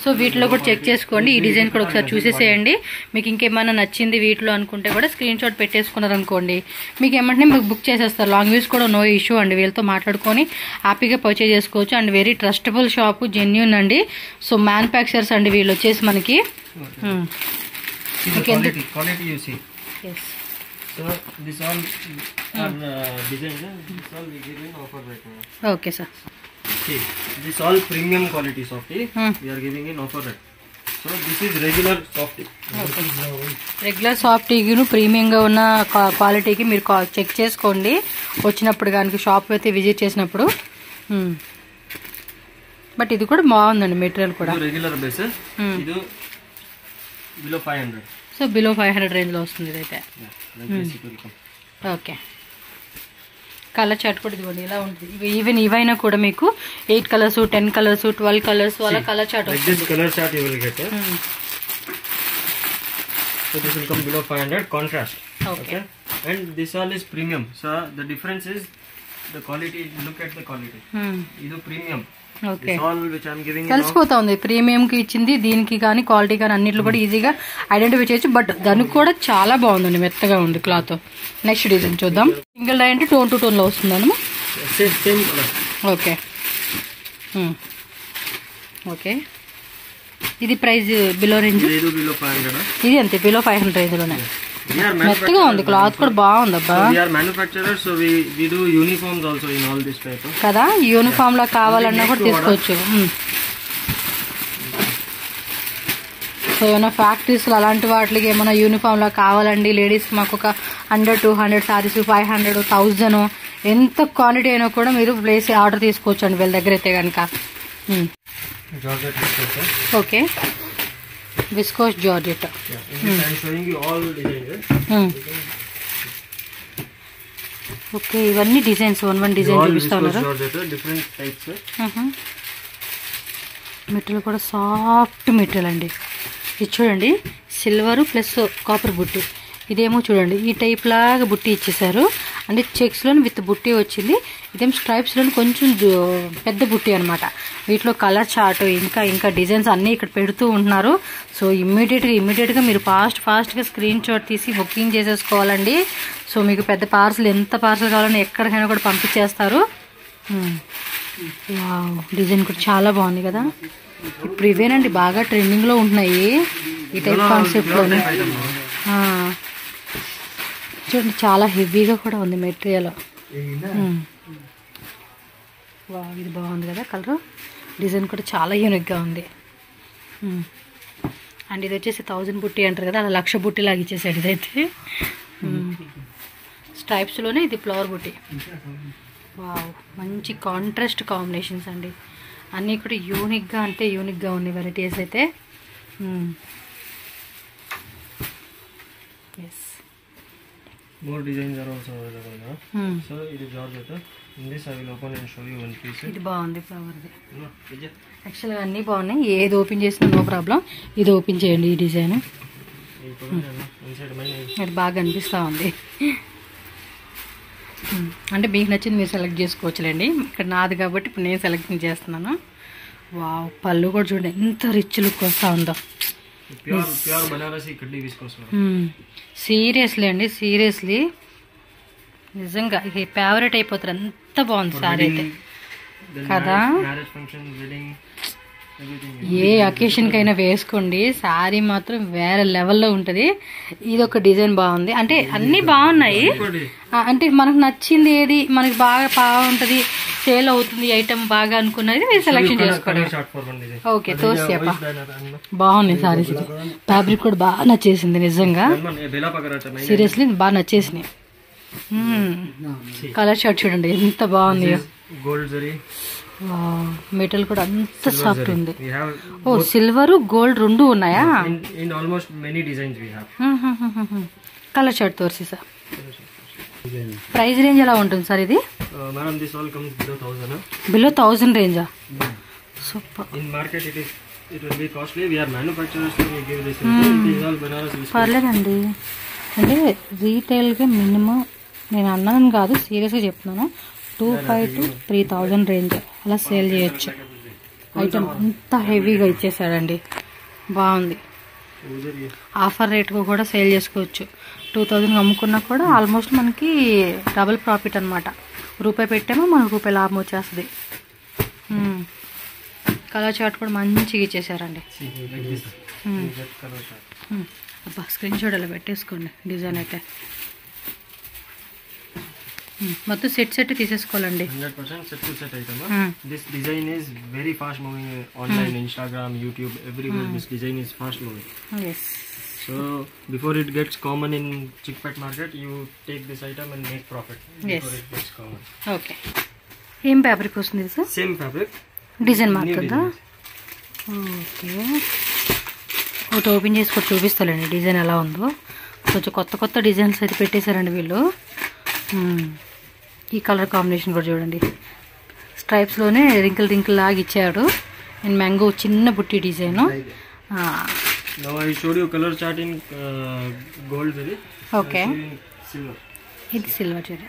So వీటిలో కూడా చెక్ చేసుకోండి. ఈ డిజైన్ కూడా ఒకసారి చూసేసేయండి. మీకు ఇంకేమైనా నచ్చింది వీటిలో అనుకుంటే కూడా స్క్రీన్ షాట్ పెట్టేసుకున్నారు అనుకోండి, మీకు ఏమంటే మీకు బుక్ చేసేస్తారు. లాంగ్ యూస్ కూడా నో ఇష్యూ అండి. వీళ్ళతో మాట్లాడుకొని హ్యాపీగా పర్చేజ్ చేసుకోవచ్చు. And very trustable shop, genuine అండి. సో మ్యానుఫ్యాక్చరర్స్ అండి వీళ్ళు వచ్చేసి మనకి. So this all are designs. This all we give in offer right now. Okay sir. See, this all premium quality softy we are giving in offer rate. So this is regular softy. Regular సాఫ్టీకి ప్రీమియంగా ఉన్న క్వాలిటీకి మీరు చెక్ చేసుకోండి వచ్చినప్పుడు కనుక షాప్ అయితే విజిట్ చేసినప్పుడు. బట్ ఇది కూడా బాగుందండి మెటీరియల్ కూడా. Regular base. ఇది బిలో 500. సో బిలో 500 రేంజ్లో వస్తుంది ఇదైతే. ఓకే. కలర్ చార్ట్ కూడా ఇదిగోండి ఇలా ఉంటుంది. ఈవెన్ ఇవైనా కూడా మీకు 8 కలర్స్, 10 కలర్స్, 12 కలర్స్ అలా కలర్ చార్ట్ వస్తుంది. Colour chart you will get. So this will come below 500 contrast. Okay. And this all is premium. So the difference is the quality. Look at the quality. Idu premium. Okay. తెలిసిపోతా తెలిసిపోతుంది ప్రీమియంకి ఇచ్చింది. దీనికి కానీ క్వాలిటీ కానీ అన్నిట్లో కూడా ఈజీగా ఐడెంటిఫై చేయొచ్చు. బట్ దానికి కూడా చాలా బాగుందండి, మెత్తగా ఉంది క్లాత్. నెక్స్ట్ డిజైన్ చూద్దాం. సింగిల్ డై అంటే టోన్ టు టోన్లో వస్తుందన్నమా. ఓకే. ఓకే. ఇది ప్రైస్ బిలో రేంజ్. ఇది అంతే బిలో 500 రేంజ్లోనే. మెత్తగా ఉంది, క్లాత్ కూడా బాగుంది అబ్బా. కదా యూనిఫామ్ లా కావాలన్నా కూడా తీసుకోవచ్చు. సో ఏమైనా ఫ్యాక్టరీస్ అలాంటి వాటికి ఏమైనా యూనిఫామ్ లా కావాలండి లేడీస్ మాకు ఒక 100, 200 సారీస్, 500, 1000 ఎంత క్వాంటిటీ అయినా కూడా మీరు ప్లేస్ ఆర్డర్ తీసుకోవచ్చు అండి వీళ్ళ దగ్గర అయితే కనుక. ఓకే. Viscose georgette. ఓకే. ఇవన్నీ డిజైన్స్ 1 డిజైన్ చూపిస్తా ఉన్నారు. మెటీరియల్ కూడా సాఫ్ట్ మెటీరియల్ అండి. ఇది చూడండి సిల్వర్ ప్లస్ కాపర్ బుట్టి. ఇదేమో చూడండి ఈ టైప్ లాగా బుట్టి ఇచ్చేసారు, అంటే చెక్స్లోని విత్ బుట్టి వచ్చింది. ఇదేమో స్ట్రైప్స్లోని కొంచెం పెద్ద బుట్టి అనమాట. వీటిలో కలర్ చార్ట్ ఇంకా డిజైన్స్ అన్నీ ఇక్కడ పెడుతూ ఉంటున్నారు. సో ఇమ్మీడియట్గా మీరు ఫాస్ట్గా స్క్రీన్ షాట్ తీసి బుకింగ్ చేసేసుకోవాలండి. సో మీకు పెద్ద పార్సల్ ఎంత పార్సల్ కావాలని ఎక్కడికైనా కూడా పంపించేస్తారు. డిజైన్ కూడా చాలా బాగుంది కదా. ఇప్పుడు ఇవేనండి బాగా ట్రెండింగ్లో ఉంటున్నాయి ఈ టైప్ కాన్సెప్ట్లోనే. చూడండి చాలా హెవీగా కూడా ఉంది మెటీరియల్. ఇది బాగుంది కదా కలర్. డిజైన్ కూడా చాలా యూనిక్గా ఉంది. అండ్ ఇది వచ్చేసి 1000 బుట్టి అంటారు కదా, అలా 1,00,000 బుట్టి లాగా ఇచ్చేసాడు ఇదైతే. స్ట్రైప్స్లోనే ఇది ఫ్లవర్ బుట్టి. వావ్, మంచి కాంట్రాస్ట్ కాంబినేషన్స్ అండి. అన్నీ కూడా యూనిక్గా ఉన్నాయి వెరైటీస్ అయితే. Yes, more designs are also available now. So it is Georgette. In this I will open and show you one piece. ఇది బాగుంది ఫ్లవర్ది. యాక్చువల్గా అన్నీ బాగున్నాయి, ఏది ఓపెన్ చేసినా నో ప్రాబ్లం. ఇది ఓపెన్ చేయండి ఈ డిజైన్. అది బాగా అనిపిస్తూ ఉంది. అంటే మీకు నచ్చింది మీరు సెలెక్ట్ చేసుకోవచ్చులేండి. ఇక్కడ నాది కాబట్టి ఇప్పుడు నేను సెలెక్ట్ చేస్తున్నాను. వావ్, పళ్ళు కూడా చూడండి ఎంత రిచ్ లుక్ వస్తూ ఉందో. సీరియస్లీ అండి, సీరియస్లీ నిజంగా ఇది ఫేవరెట్ అయిపోతారు. అంత బాగుంది సారీ అయితే కదా. ఏ అకేషన్కైనా వేసుకోండి, శారీ మాత్రం వేరే లెవెల్లో ఉంటుంది. ఇది ఒక డిజైన్ బాగుంది, అంటే అన్నీ బాగున్నాయి. అంటే మనకు నచ్చింది ఏది మనకి బాగా బాగుంటుంది, సేల్ అవుతుంది ఐటమ్ బాగా అనుకున్నది మీరు సెలెక్షన్ చేసుకోండి. ఓకే, తోసేపా బాగున్నాయి సారీస్. ఫ్యాబ్రిక్ కూడా బాగా నచ్చేసింది నిజంగా, సీరియస్లీ బాగా నచ్చేసినాయి. కలర్ షర్ట్ చూడండి ఎంత బాగుంది. మెటల్ కూడా అంత సాఫ్ట్ ఉంది. ఓ, సిల్వర్ గోల్డ్ రెండు ఉన్నాయా? కలర్ షర్ట్ తోర్సి సార్. ప్రైస్ రేంజ్ ఎలా ఉంటుంది సార్ ఇది? బిలో 1000 రేంజా? సూపర్. పర్లేదండి, అంటే రీటైల్గా మినిమం నేను అన్నాను కాదు, సీరియస్గా చెప్తున్నాను, 2500 to 3000 రేంజ్ అలా సేల్ చేయొచ్చు. ఐటమ్ అంత హెవీగా ఇచ్చేసాడండి, బాగుంది. ఆఫర్ రేట్గా కూడా సేల్ చేసుకోవచ్చు. 2000 అమ్ముకున్నా కూడా ఆల్మోస్ట్ మనకి డబుల్ ప్రాఫిట్ అనమాట. రూపాయి పెట్టామో మనకు రూపాయి లాభం వచ్చేస్తుంది. కలర్ చార్ట్ కూడా మంచిగా ఇచ్చేసారండి. అబ్బా, స్క్రీన్ షాట్ అలా పెట్టేసుకోండి. డిజైన్ అయితే మొత్తం set తీసేసుకోవాలండి. 100% set to set item. This design is very fast moving online, Instagram, YouTube, everywhere. This design is fast moving. Yes. So before it gets common in chickpet market, you take this item and make profit. Before it gets common. Okay. ఏం ఫ్యాబ్రిక్ వస్తుంది సార్? Same fabric. డిజైన్ మారుతుందా? ఓకే, ఒకటి ఓపెన్ చేసి కూడా చూపిస్తానండి డిజైన్ ఎలా ఉందో. కొంచెం కొత్త డిజైన్స్ అయితే పెట్టేశారండి వీళ్ళు. ఈ కలర్ కాంబినేషన్ కూడా చూడండి, స్ట్రైప్స్లోనే రింకిల్ లాగా ఇచ్చాడు. అండ్ మ్యాంగో చిన్న బుట్టి design. Now I showed you color chart in gold zari. Okay, Silver. ఇది సిల్వర్ చూడండి.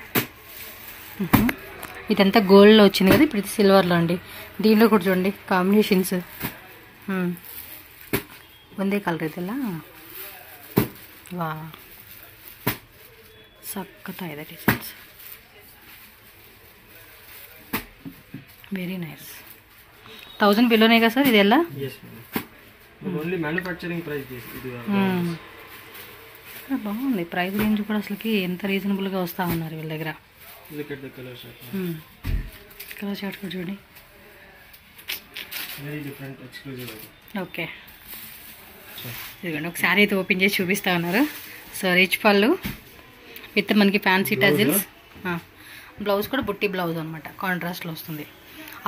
ఇదంతా గోల్డ్లో వచ్చింది కదా, ఇప్పుడు ఇది సిల్వర్లో అండి. దీనిలో కూడా చూడండి కాంబినేషన్స్. ಒಂದೇ ಕಲರ್ ಇದೆಲ್ಲ. ವಾ, ಸಕ್ಕತ್ತಾಗಿದೆ ಡಿಸೈನ್ಸ್, ವೆರಿ ನೈಸ್. 1000 ಬಿಲೋನೇ ಈಗ ಸರ್ ಇದೆಲ್ಲ? Yes, ఓన్లీ మ్యానుఫ్యాక్చరింగ్ ప్రైస్ ఇది. బాగుంది, ప్రైస్ రేంజ్ కూడా అసలుకి ఎంత రీజనబుల్గా వస్తూ ఉన్నారు వీళ్ళ దగ్గర. కలర్ చార్ట్ కూడా చూడండి, వెరీ డిఫరెంట్ ఎక్స్క్లూజివ్. ఓకే, ఇదిగోండి ఒకసారి అయితే ఓపెన్ చేసి చూపిస్తూ ఉన్నారు. సో రిచ్ పళ్ళు విత్ మనకి ఫ్యాన్సీ టజిల్స్. బ్లౌజ్ కూడా బుట్టి బ్లౌజ్ అనమాట, కాంట్రాస్ట్లో వస్తుంది.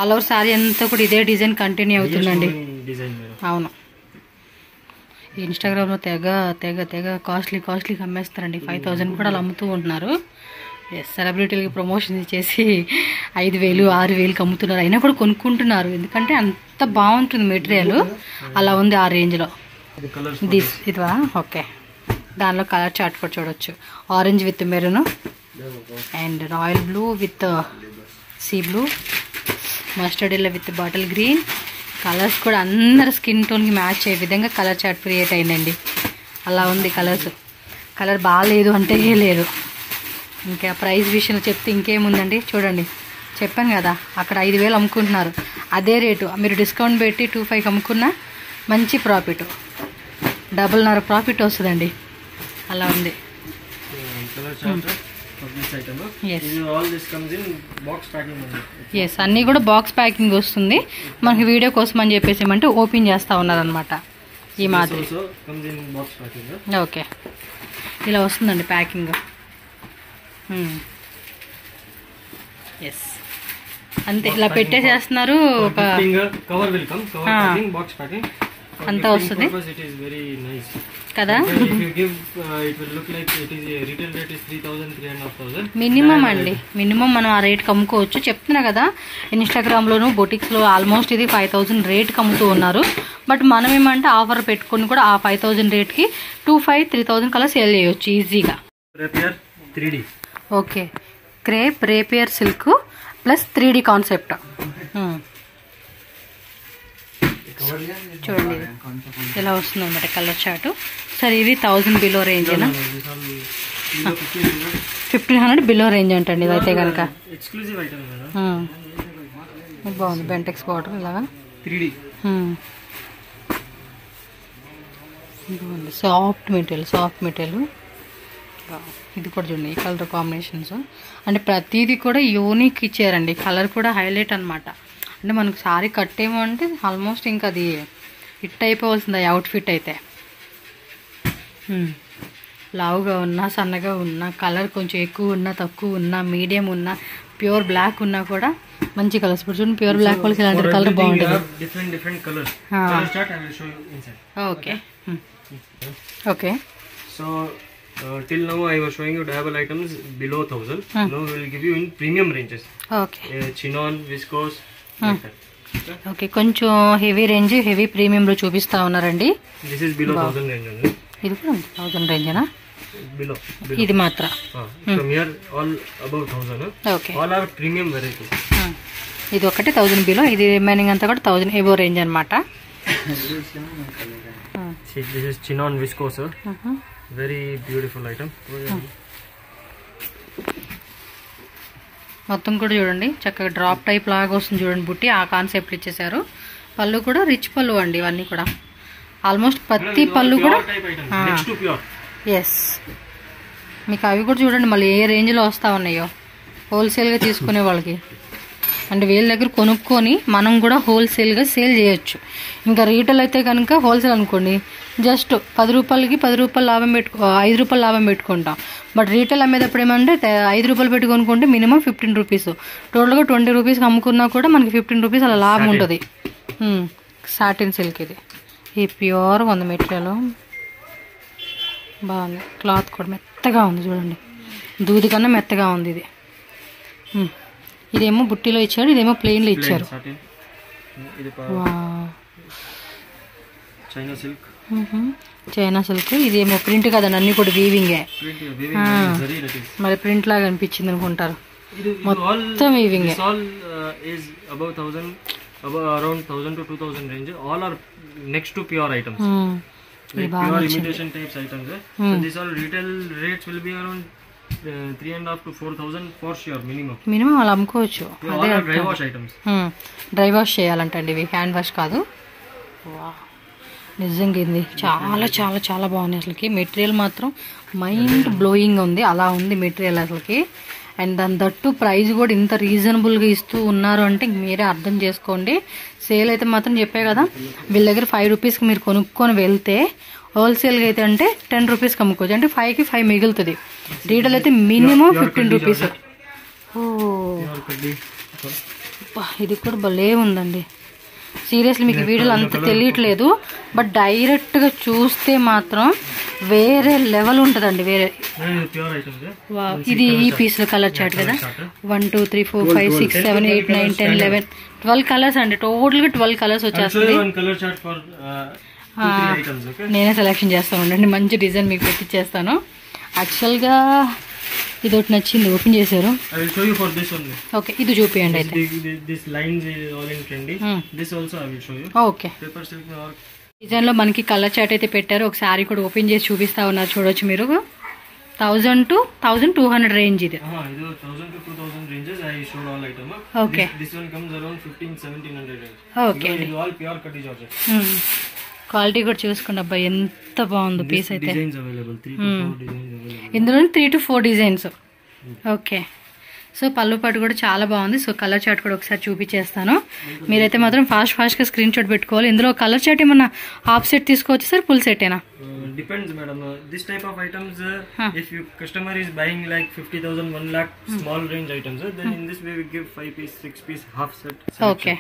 ఆల్ ఓవర్ శారీ అంతా కూడా ఇదే డిజైన్ కంటిన్యూ అవుతుందండి. అవును, ఇన్స్టాగ్రామ్లో తెగ కాస్ట్లీగా అమ్మేస్తారండి. 5000 కూడా అలా అమ్ముతూ ఉంటున్నారు. ఎస్, సెలబ్రిటీలకి ప్రమోషన్ ఇచ్చేసి 5,000 6,000కి అమ్ముతున్నారు. అయినా కూడా కొనుక్కుంటున్నారు, ఎందుకంటే అంత బాగుంటుంది మెటీరియల్. అలా ఉంది ఆ రేంజ్లో. ఇదివా? ఓకే, దానిలో కలర్ చార్ట్ కూడా చూడొచ్చు. Orange with maroon and royal blue with sea blue, mustard yellow with bottle green. Colours కూడా అందరు స్కిన్ టోన్కి మ్యాచ్ అయ్యే విధంగా కలర్ చార్ట్ క్రియేట్ అయిందండి. అలా ఉంది కలర్స్. కలర్ బాగాలేదు అంటే లేదు. ఇంకా ప్రైస్ విషయంలో చెప్తే ఇంకేముందండి, చూడండి చెప్పాను కదా, అక్కడ 5,000 అమ్ముకుంటున్నారు. అదే రేటు మీరు డిస్కౌంట్ పెట్టి 2,500 అమ్ముకున్నా మంచి ప్రాఫిట్, 2.5 ప్రాఫిట్ వస్తుందండి. అలా ఉంది. ఎస్, అన్నీ కూడా బాక్స్ ప్యాకింగ్ వస్తుంది. మనకి వీడియో కోసం అని చెప్పేసి ఏమంటే ఓపెన్ చేస్తూ ఉన్నారనమాట ఈ మాదిరి. ఓకే, ఇలా వస్తుందండి ప్యాకింగ్. ఎస్, అంతే ఇలా పెట్టేసేస్తున్నారు. ఒక అంతా వస్తుంది కదా. మినిమం అండి, మినిమం మనం ఆ రేట్కి అమ్ముకోవచ్చు. చెప్తున్నా కదా, ఇన్స్టాగ్రామ్లోను బొటిక్స్లో ఆల్మోస్ట్ ఇది 5,000 రేట్కి అమ్ముతూ ఉన్నారు. బట్ మనం ఏమంటే ఆఫర్ పెట్టుకుని కూడా ఆ 5,000 రేట్కి 2,500 3,000 కల్లా సేల్ చేయొచ్చు ఈజీగా. Okay, crepe rapier silk plus 3D concept. చూడండి ఇలా వస్తుంది అనమాట కలర్ చార్ట్. సరే, ఇది 1000 బిలో రేంజేనా? 1,500 బిలో రేంజ్ అంటండి ఇదైతే కనుక. బాగుంది, బెంటెక్స్ బార్డర్ ఇలాగా. బాగుంది, సాఫ్ట్ మెటీరియల్. ఇది కూడా చూడండి, ఈ కలర్ కాంబినేషన్స్ అంటే ప్రతిదీ కూడా యూనిక్ ఇచ్చారండి. కలర్ కూడా హైలైట్ అనమాట. అంటే మనకు సారీ కట్టేమో అంటే ఆల్మోస్ట్ ఇంకా అది హిట్ అయిపోవాల్సింది అవుట్ఫిట్ అయితే. లావుగా ఉన్నా సన్నగా ఉన్నా, కలర్ కొంచెం ఎక్కువ ఉన్నా తక్కువ ఉన్నా, మీడియం ఉన్నా, ప్యూర్ బ్లాక్ ఉన్నా కూడా మంచి కలర్స్. ఇప్పుడు చూడండి, ప్యూర్ బ్లాక్ వాళ్ళకి ఇలాంటి కలర్ బాగుంటుంది. Okay okay. So till now I was showing you double items below 1,000. Now we will give you in premium ranges. Okay. Chinon, viscose. Okay, కొంచెం హెవీ రేంజ్, హెవీ ప్రీమియంలో చూపిస్తా ఉన్నారండి. This is below 1,000 range only. ఇది కూడా 1,000 రేంజేనా? Below. ఇది మాత్రం. From here all above 1,000. Okay. All are premium varieties. ఇది ఒకటి 1,000 బిలో, ఇది రిమైనింగ్ అంతా కూడా 1,000 ఎబో రేంజ్ అనమాట. See, this is Chinon viscose. Very beautiful item. మొత్తం కూడా చూడండి చక్కగా డ్రాప్ టైప్ లాగా వస్తుంది చూడండి బుట్టి. ఆ కాన్సెప్ట్ ఇచ్చేసారు. పళ్ళు కూడా రిచ్ పళ్ళు అండి ఇవన్నీ కూడా. ఆల్మోస్ట్ ప్రతి పళ్ళు కూడా. ఎస్, మీకు అవి కూడా చూడండి మళ్ళీ ఏ రేంజ్లో వస్తూ ఉన్నాయో హోల్సేల్గా తీసుకునే వాళ్ళకి. అంటే వీళ్ళ దగ్గర కొనుక్కొని మనం కూడా హోల్సేల్గా సేల్ చేయొచ్చు. ఇంకా రీటైల్ అయితే కనుక హోల్సేల్ అనుకోండి, జస్ట్ 10 రూపాయలకి 10 రూపాయలు లాభం 5 రూపాయలు లాభం పెట్టుకుంటాం. బట్ రీటైల్ అమ్మేటప్పుడు ఏమంటే 5 రూపాయలు పెట్టుకొనుకుంటే మినిమం 15 రూపీస్, టోటల్గా 20 రూపీస్కి అమ్ముకున్నా కూడా మనకి 15 రూపీస్ అలా లాభం ఉంటుంది. సాటిన్ సిల్క్ ఇది, ఈ ప్యూర్ ఉంది మెటీరియల్, బాగుంది. క్లాత్ కూడా మెత్తగా ఉంది చూడండి, దూది కన్నా మెత్తగా ఉంది ఇది. ఇదేమో బుట్టిలో ఇచ్చాడు, ఇదేమో ప్లెయిన్లో ఇచ్చారు. చైనా సిల్క్, ఇదేమో ప్రింట్ కదండి, అన్ని కూడా వీవింగే. మరి ప్రింట్ లాగా అనిపించింది అనుకుంటారు, మొత్తం వీవింగే. Around 1,000 to 2,000 range. All are next to pure items. Like pure imitation types items. So these all retail rates will be around 3,500 to 4,000 for sure minimum. Minimum అలా అమ్ముకోవచ్చు. అదే dry wash items. Dry wash చేయాలంటండి ఇవి, హ్యాండ్ వాష్ కాదు. నిజంగా ఇది చాలా చాలా చాలా బాగుంది అసలుకి. మెటీరియల్ మాత్రం మైండ్ బ్లోయింగ్ ఉంది, అలా ఉంది మెటీరియల్ అసలుకి. అండ్ దాని దట్టు ప్రైస్ కూడా ఇంత రీజనబుల్గా ఇస్తూ ఉన్నారు అంటే మీరే అర్థం చేసుకోండి. సేల్ అయితే మాత్రం చెప్పే కదా, వీళ్ళ దగ్గర 5 రూపీస్కి మీరు కొనుక్కొని వెళ్తే హోల్సేల్గా అయితే అంటే 10 రూపీస్కి అమ్ముకోవచ్చు, అంటే 5కి 5 మిగులుతుంది. రీటైల్ అయితే మినిమం 15 రూపీస్. ఓ ఇది కూడా భలే ఉందండి. సీరియస్లీ మీకు వీడియోలో అంత తెలియట్లేదు, బట్ డైరెక్ట్గా చూస్తే మాత్రం వేరే లెవెల్ ఉంటుందండి. వేరే ఇది ఈ పీస్లో కలర్ చాట్ కదా, 1 2 3 4 5 6 7 8 9 10 11 12 కలర్స్ అండి. టోటల్గా 12 కలర్స్ వచ్చేస్తుంది. నేనే సెలెక్షన్ చేస్తాను ఉండండి, మంచి డిజైన్ మీకు పెట్టిచ్చేస్తాను. యాక్చువల్గా ఇది ఒకటి నచ్చింది, ఓపెన్ చేశారు. ఓకే, ఇది చూపియండి అయితే. ఓకే, డిజైన్ లో మనకి కలర్ చాట్ అయితే పెట్టారు. ఒక శారీ కూడా ఓపెన్ చేసి చూపిస్తా ఉన్నారు, చూడొచ్చు మీరు. 1000 to 1200 రేంజ్ ఇది. ఓకే ఓకే, క్వాలిటీ కూడా చూసుకోండి. అబ్బాయి ఎంత బాగుంది పీస్ అయితే. ఇందులో 3 to 4 డిజైన్స్. ఓకే, సో పళ్ళు పాటు కూడా చాలా బాగుంది. సో కలర్ చాట్ కూడా ఒకసారి చూపించేస్తాను. మీరైతే మాత్రం ఫాస్ట్గా స్క్రీన్ షాట్ పెట్టుకోవాలి. ఇందులో కలర్ చాట్ ఏమన్నా హాఫ్ సెట్ తీసుకోవచ్చు సార్, ఫుల్ సెట్టేనా? Depends, madam. This type of items, if you customer is buying like 50,000, 1 lakh small range items, then in this way we give 5 piece, 6 piece, half set. Okay,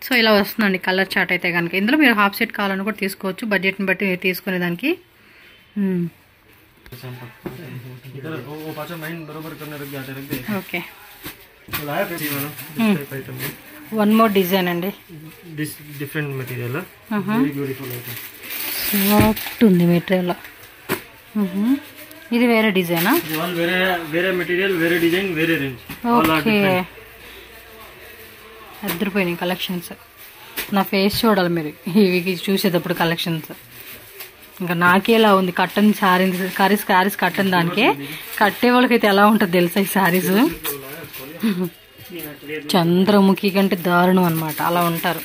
so ఇలా వస్తుందండి కలర్ చాట్ అయితే కనుక. ఇందులో మీరు హాఫ్ సెట్ కావాలని కూడా తీసుకోవచ్చు, బడ్జెట్ని బట్టి మీరు తీసుకునే దానికి. ఓకే, వన్ మోర్ డిజైన్ అండి. This different material, very beautiful item. Soft ఉంది మెటీరియల్. ఇది వేరే డిజైనా? వేరే మెటీరియల్, వేరే డిజైన్, వేరే రేంజ్. ఓకే, అద్దరిపోయినాయి కలెక్షన్స్. నా ఫేస్ చూడాలి మీరు ఇవి చూసేటప్పుడు కలెక్షన్స్. ఇంకా నాకేలా ఉంది కట్టన్ శారీస్ కట్టన్ దానికే, కట్టే వాళ్ళకైతే ఎలా ఉంటుంది తెలుసా ఈ శారీస్? చంద్రముఖి కంటే దారుణం అనమాట, అలా ఉంటారు.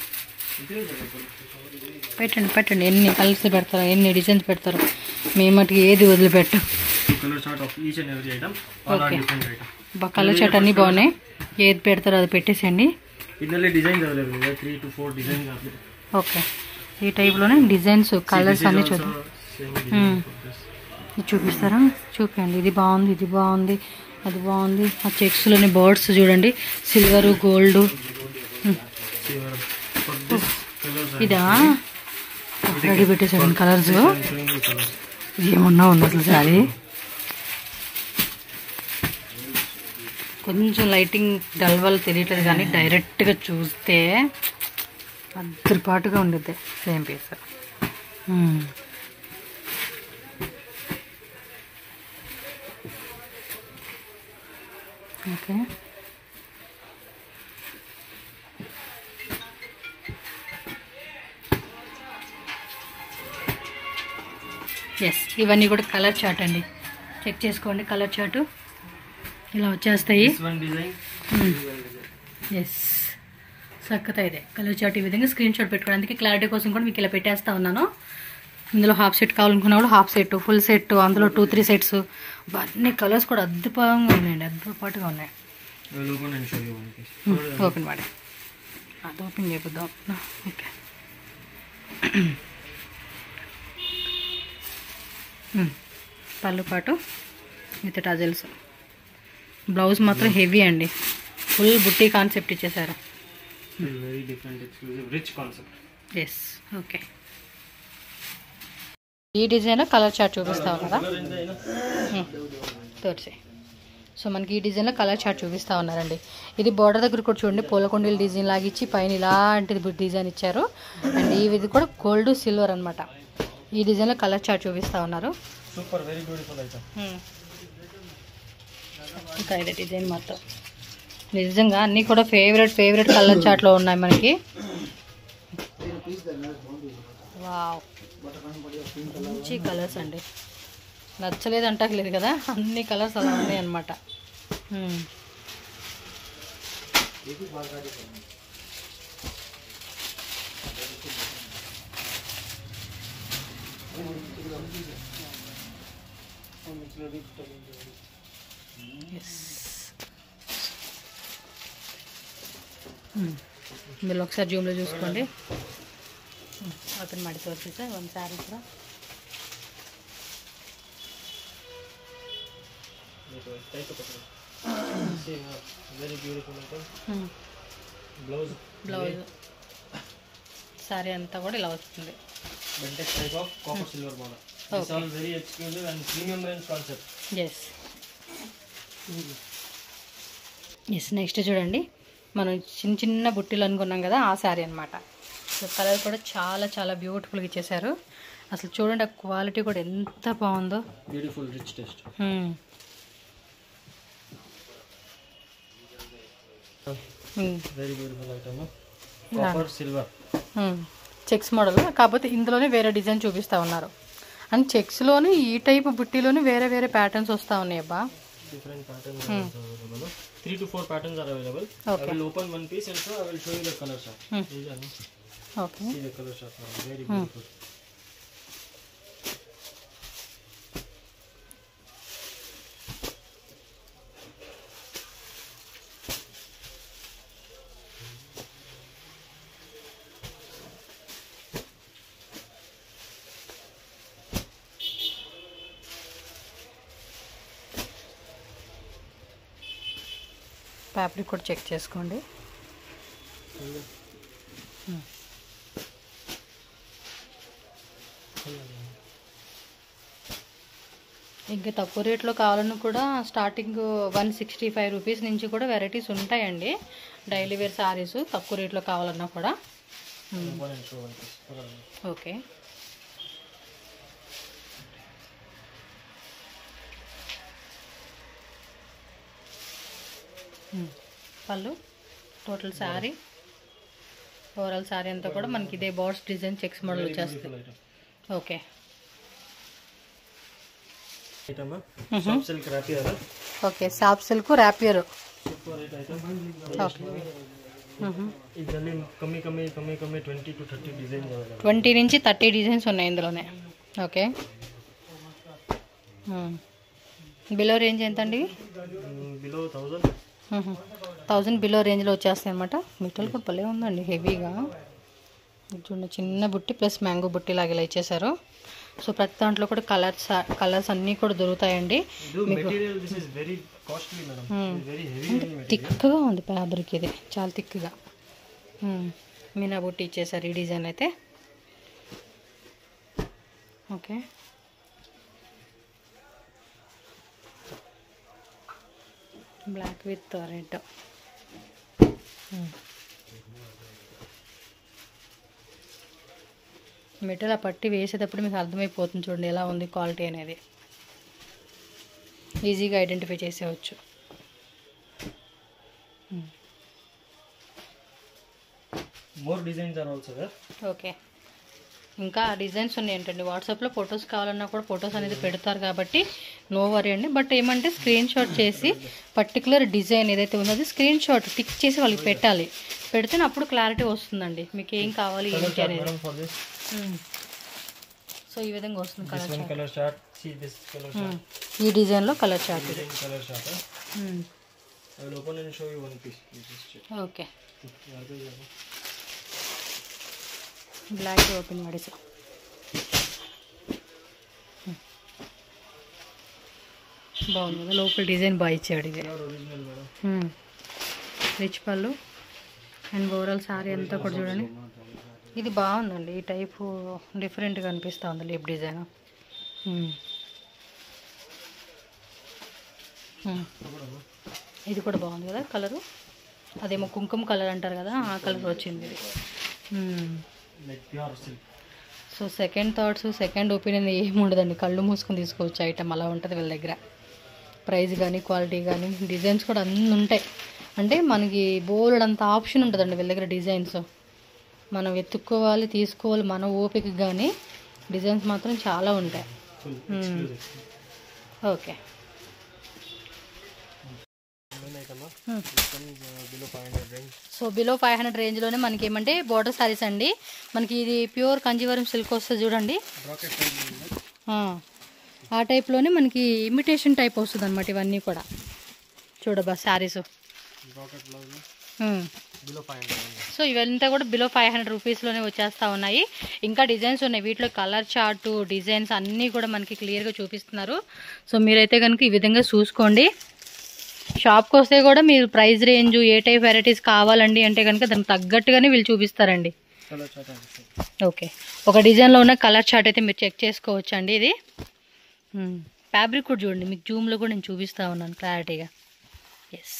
పెట్టండి, ఎన్ని కలర్స్ పెడతారో, ఎన్ని డిజైన్స్ పెడతారో, మేము మటుకు ఏది వదిలిపెట్టు. ఓకే, కలర్ చాట్ అన్నీ బాగున్నాయి, ఏది పెడతారో అది పెట్టేసేయండి. ఓకే, ఈ టైప్లోనే డిజైన్స్, కలర్స్ అన్నీ చూద్దాం. ఇది చూపిస్తారా? చూపించండి. ఇది బాగుంది, ఇది బాగుంది, అది బాగుంది. ఆ చెక్స్లోని బర్డ్స్ చూడండి, సిల్వరు, గోల్డ్. ఇదా రెడీ పెట్టేసాడు కలర్స్. ఏమన్నా ఉంది అసలు సారీ. కొంచెం లైటింగ్ డల్ వల్ల తెలియట్లేదు, కానీ డైరెక్ట్గా చూస్తే అద్దరిపాటుగా ఉండిద్ది సేమ్ పీస్. ఓకే, ఎస్, ఇవన్నీ కూడా కలర్ చార్ట్ అండి. చెక్ చేసుకోండి, కలర్ చార్ట్ ఇలా వచ్చేస్తాయి. ఎస్, చక్కగా ఇదే కలర్ చార్ట్. ఈ విధంగా స్క్రీన్ షాట్ పెట్టుకోవడానికి క్లారిటీ కోసం కూడా మీకు ఇలా పెట్టేస్తా ఉన్నాను. ఇందులో హాఫ్ సెట్ కావాలనుకున్నా కూడా హాఫ్ సెట్, ఫుల్ సెట్, అందులో 2-3 సెట్స్. అన్ని కలర్స్ కూడా అద్భుతంగా ఉన్నాయండి, అద్భుతపాటుగా ఉన్నాయి. ఓపెన్ ಮಾಡಿ, అది ఓపెన్ చేయబోద్దాం. ఓకే, పళ్ళు పాటు విత్ టజల్స్. బ్లౌజ్ మాత్రం హెవీ అండి, ఫుల్ బుట్టి కాన్సెప్ట్ ఇచ్చేసారు. Yes, okay. ఈ డిజైన్ కలర్ చార్ట్ చూపిస్తావు కదా తోర్చి. సో మనకి ఈ డిజైన్లో కలర్ చార్ట్ చూపిస్తూ ఉన్నారండి. ఇది బార్డర్ దగ్గర కూడా చూడండి, పూలకొండీలు డిజైన్ లాగా ఇచ్చి పైన ఇలాంటిది డిజైన్ ఇచ్చారు. అండ్ ఇది కూడా గోల్డ్ సిల్వర్ అనమాట. ఈ డిజైన్లో కలర్ చార్ట్ చూపిస్తూ ఉన్నారు. Super, very beautiful item. ఇంకా ఇదే డిజైన్ మొత్తం నిజంగా అన్నీ కూడా ఫేవరెట్ కలర్ చార్ట్లో ఉన్నాయి మనకి. వావ్, మంచి కలర్స్ అండి, నచ్చలేదు అంటలేదు కదా, అన్ని కలర్స్ అలా ఉన్నాయి అన్నమాట. మీరు ఒకసారి జూమ్లో చూసుకోండి. ఓపెన్ ಮಾಡಿ ತೋರಿಸಿ ಸರ್ ಒಂದು ಸ್ಯಾರಿ ಕೂಡ. Very beautiful item. Blouse. Sorry అంతా కూడా ఇలా వస్తుంది. Vintage type of copper silver border. It's all very exclusive and premium range concept. Yes next చూడండి, మనం చిన్న చిన్న బుట్టీలు అనుకున్నాం కదా, ఆ శారీ అనమాట. సో కలర్ కూడా చాలా చాలా బ్యూటిఫుల్గా ఇచ్చేసారు. అసలు చూడండి ఆ క్వాలిటీ కూడా ఎంత బాగుందో. Beautiful rich taste. Very beautiful item. Copper silver. Checks model, కాకపోతే ఇందులోనే వేరే డిజైన్ చూపిస్తూ ఉన్నారు. అండ్ చెక్స్లోని ఈ టైప్ బుట్టీలోని వేరే వేరే ప్యాటర్న్స్ వస్తూ ఉన్నాయి అబ్బా. Different patterns are available. 3 to 4 patterns are available. Okay. I will open one piece and so I will show you the color chart. Okay, See the color chart now. Very beautiful. Fabric కూడా చెక్ చేసుకోండి. ఇంకా తక్కువ రేట్లో కావాలని కూడా స్టార్టింగ్ 165 రూపీస్ నుంచి కూడా వెరైటీస్ ఉంటాయండి. డైలీ వేర్ సారీస్ తక్కువ రేట్లో కావాలన్నా కూడా. ఓకే, పళ్ళు టోటల్ శారీ, ఓవరాల్ శారీ అంతా కూడా మనకి ఇదే బార్డ్స్ డిజైన్ చెక్స్ మోడల్ వచ్చేస్తుంది. Okay, Soft silk rapier. Okay, soft silk rapier. Super rate item. ಇದರಲ್ಲಿ ಕಮ್ಮಿ 20 to 30 డిజైన్స్ available. 20 నుంచి 30 డిజైన్స్ ఉన్నాయి ఇందులోనే. ఓకే, బిలో రేంజ్ ఎంత అండి? బిలో 1000 బిలో రేంజ్లో వచ్చేస్తాయి అనమాట. మెటీరియల్ కూడా భలే ఉందండి, హెవీగా. చూడండి, చిన్న బుట్టి ప్లస్ మ్యాంగో బుట్టి లాగా ఇలా ఇచ్చేసారు. సో ప్రతి దాంట్లో కూడా కలర్స్ అన్నీ కూడా దొరుకుతాయండి. థిక్గా ఉంది ఫ్యాబ్రిక్, ఇది చాలా థిక్గా. మీనా బుట్టి ఇచ్చేసారు ఈ డిజైన్ అయితే. Okay, black with red. Material ఆ పట్టి వేసేటప్పుడు మీకు అర్థమైపోతుంది చూడండి ఎలా ఉంది క్వాలిటీ అనేది. ఈజీగా ఐడెంటిఫై చేసేవచ్చు. More designs are also there. Okay, ఇంకా డిజైన్స్ ఉన్నాయి ఏంటండి. వాట్సాప్లో ఫొటోస్ కావాలన్నా కూడా ఫొటోస్ అనేది పెడతారు కాబట్టి నో వరీ అండి. బట్ ఏమంటే స్క్రీన్ షాట్ చేసి పర్టికులర్ డిజైన్ ఏదైతే ఉందో అది స్క్రీన్ షాట్ టిక్ చేసి వాళ్ళకి పెట్టాలి. పెడితే అప్పుడు క్లారిటీ వస్తుందండి మీకు ఏం కావాలి ఏంటి అనేది. సో ఈ విధంగా వస్తుంది కలర్ చార్ట్. ఈ డిజైన్లో colour chart. Okay, block open ಮಾಡಿಸಿ. బాగుంది కదా, లోపల డిజైన్ బాగా ఇచ్చాడు. ఇది రిచ్ పళ్ళు అండ్ ఓవరాల్ సారీ అంతా కూడా చూడండి. ఇది బాగుందండి, ఈ టైపు డిఫరెంట్గా అనిపిస్తూ ఉంది లీప్ డిజైన్. ఇది కూడా బాగుంది కదా కలరు. అదేమో కుంకుమ కలర్ అంటారు కదా, ఆ కలర్ వచ్చింది ఇది. So second thoughts, second opinion ఏమి ఉండదండి. కళ్ళు మూసుకొని తీసుకోవచ్చు ఐటమ్, అలా ఉంటుంది వీళ్ళ దగ్గర. ప్రైస్ కానీ క్వాలిటీ కానీ డిజైన్స్ కూడా అన్నీ ఉంటాయి. అంటే మనకి బోలెడంత ఆప్షన్ ఉంటుందండి వీళ్ళ దగ్గర. డిజైన్స్ మనం వెతుక్కోవాలి, తీసుకోవాలి మన ఓపిక. కానీ డిజైన్స్ మాత్రం చాలా ఉంటాయి. ఓకే, సో బిలో 500 రేంజ్లోనే మనకి ఏమంటే బోర్డర్ సారీస్ అండి. మనకి ఇది ప్యూర్ కంజీవరం సిల్క్ వస్తుంది చూడండి. ఆ టైప్లోనే మనకి ఇమిటేషన్ టైప్ వస్తుంది అనమాట. ఇవన్నీ కూడా చూడబ్బా శారీస్. సో ఇవంతా కూడా బిలో 500 రూపీస్లోనే వచ్చేస్తూ ఉన్నాయి. ఇంకా డిజైన్స్ ఉన్నాయి వీటిలో. కలర్ చార్టు, డిజైన్స్ అన్నీ కూడా మనకి క్లియర్గా చూపిస్తున్నారు. సో మీరైతే కనుక ఈ విధంగా చూసుకోండి. షాప్కి వస్తే కూడా మీరు ప్రైస్ రేంజ్ ఏ టైప్ వెరైటీస్ కావాలండి అంటే కనుక దానికి తగ్గట్టుగానే వీళ్ళు చూపిస్తారండి. కలర్ చార్ట్ ఓకే, ఒక డిజైన్లో ఉన్న కలర్ చార్ట్ అయితే మీరు చెక్ చేసుకోవచ్చు అండి. ఇది ఫ్యాబ్రిక్ కూడా చూడండి, మీకు జూమ్లో కూడా నేను చూపిస్తూ ఉన్నాను క్లారిటీగా. ఎస్,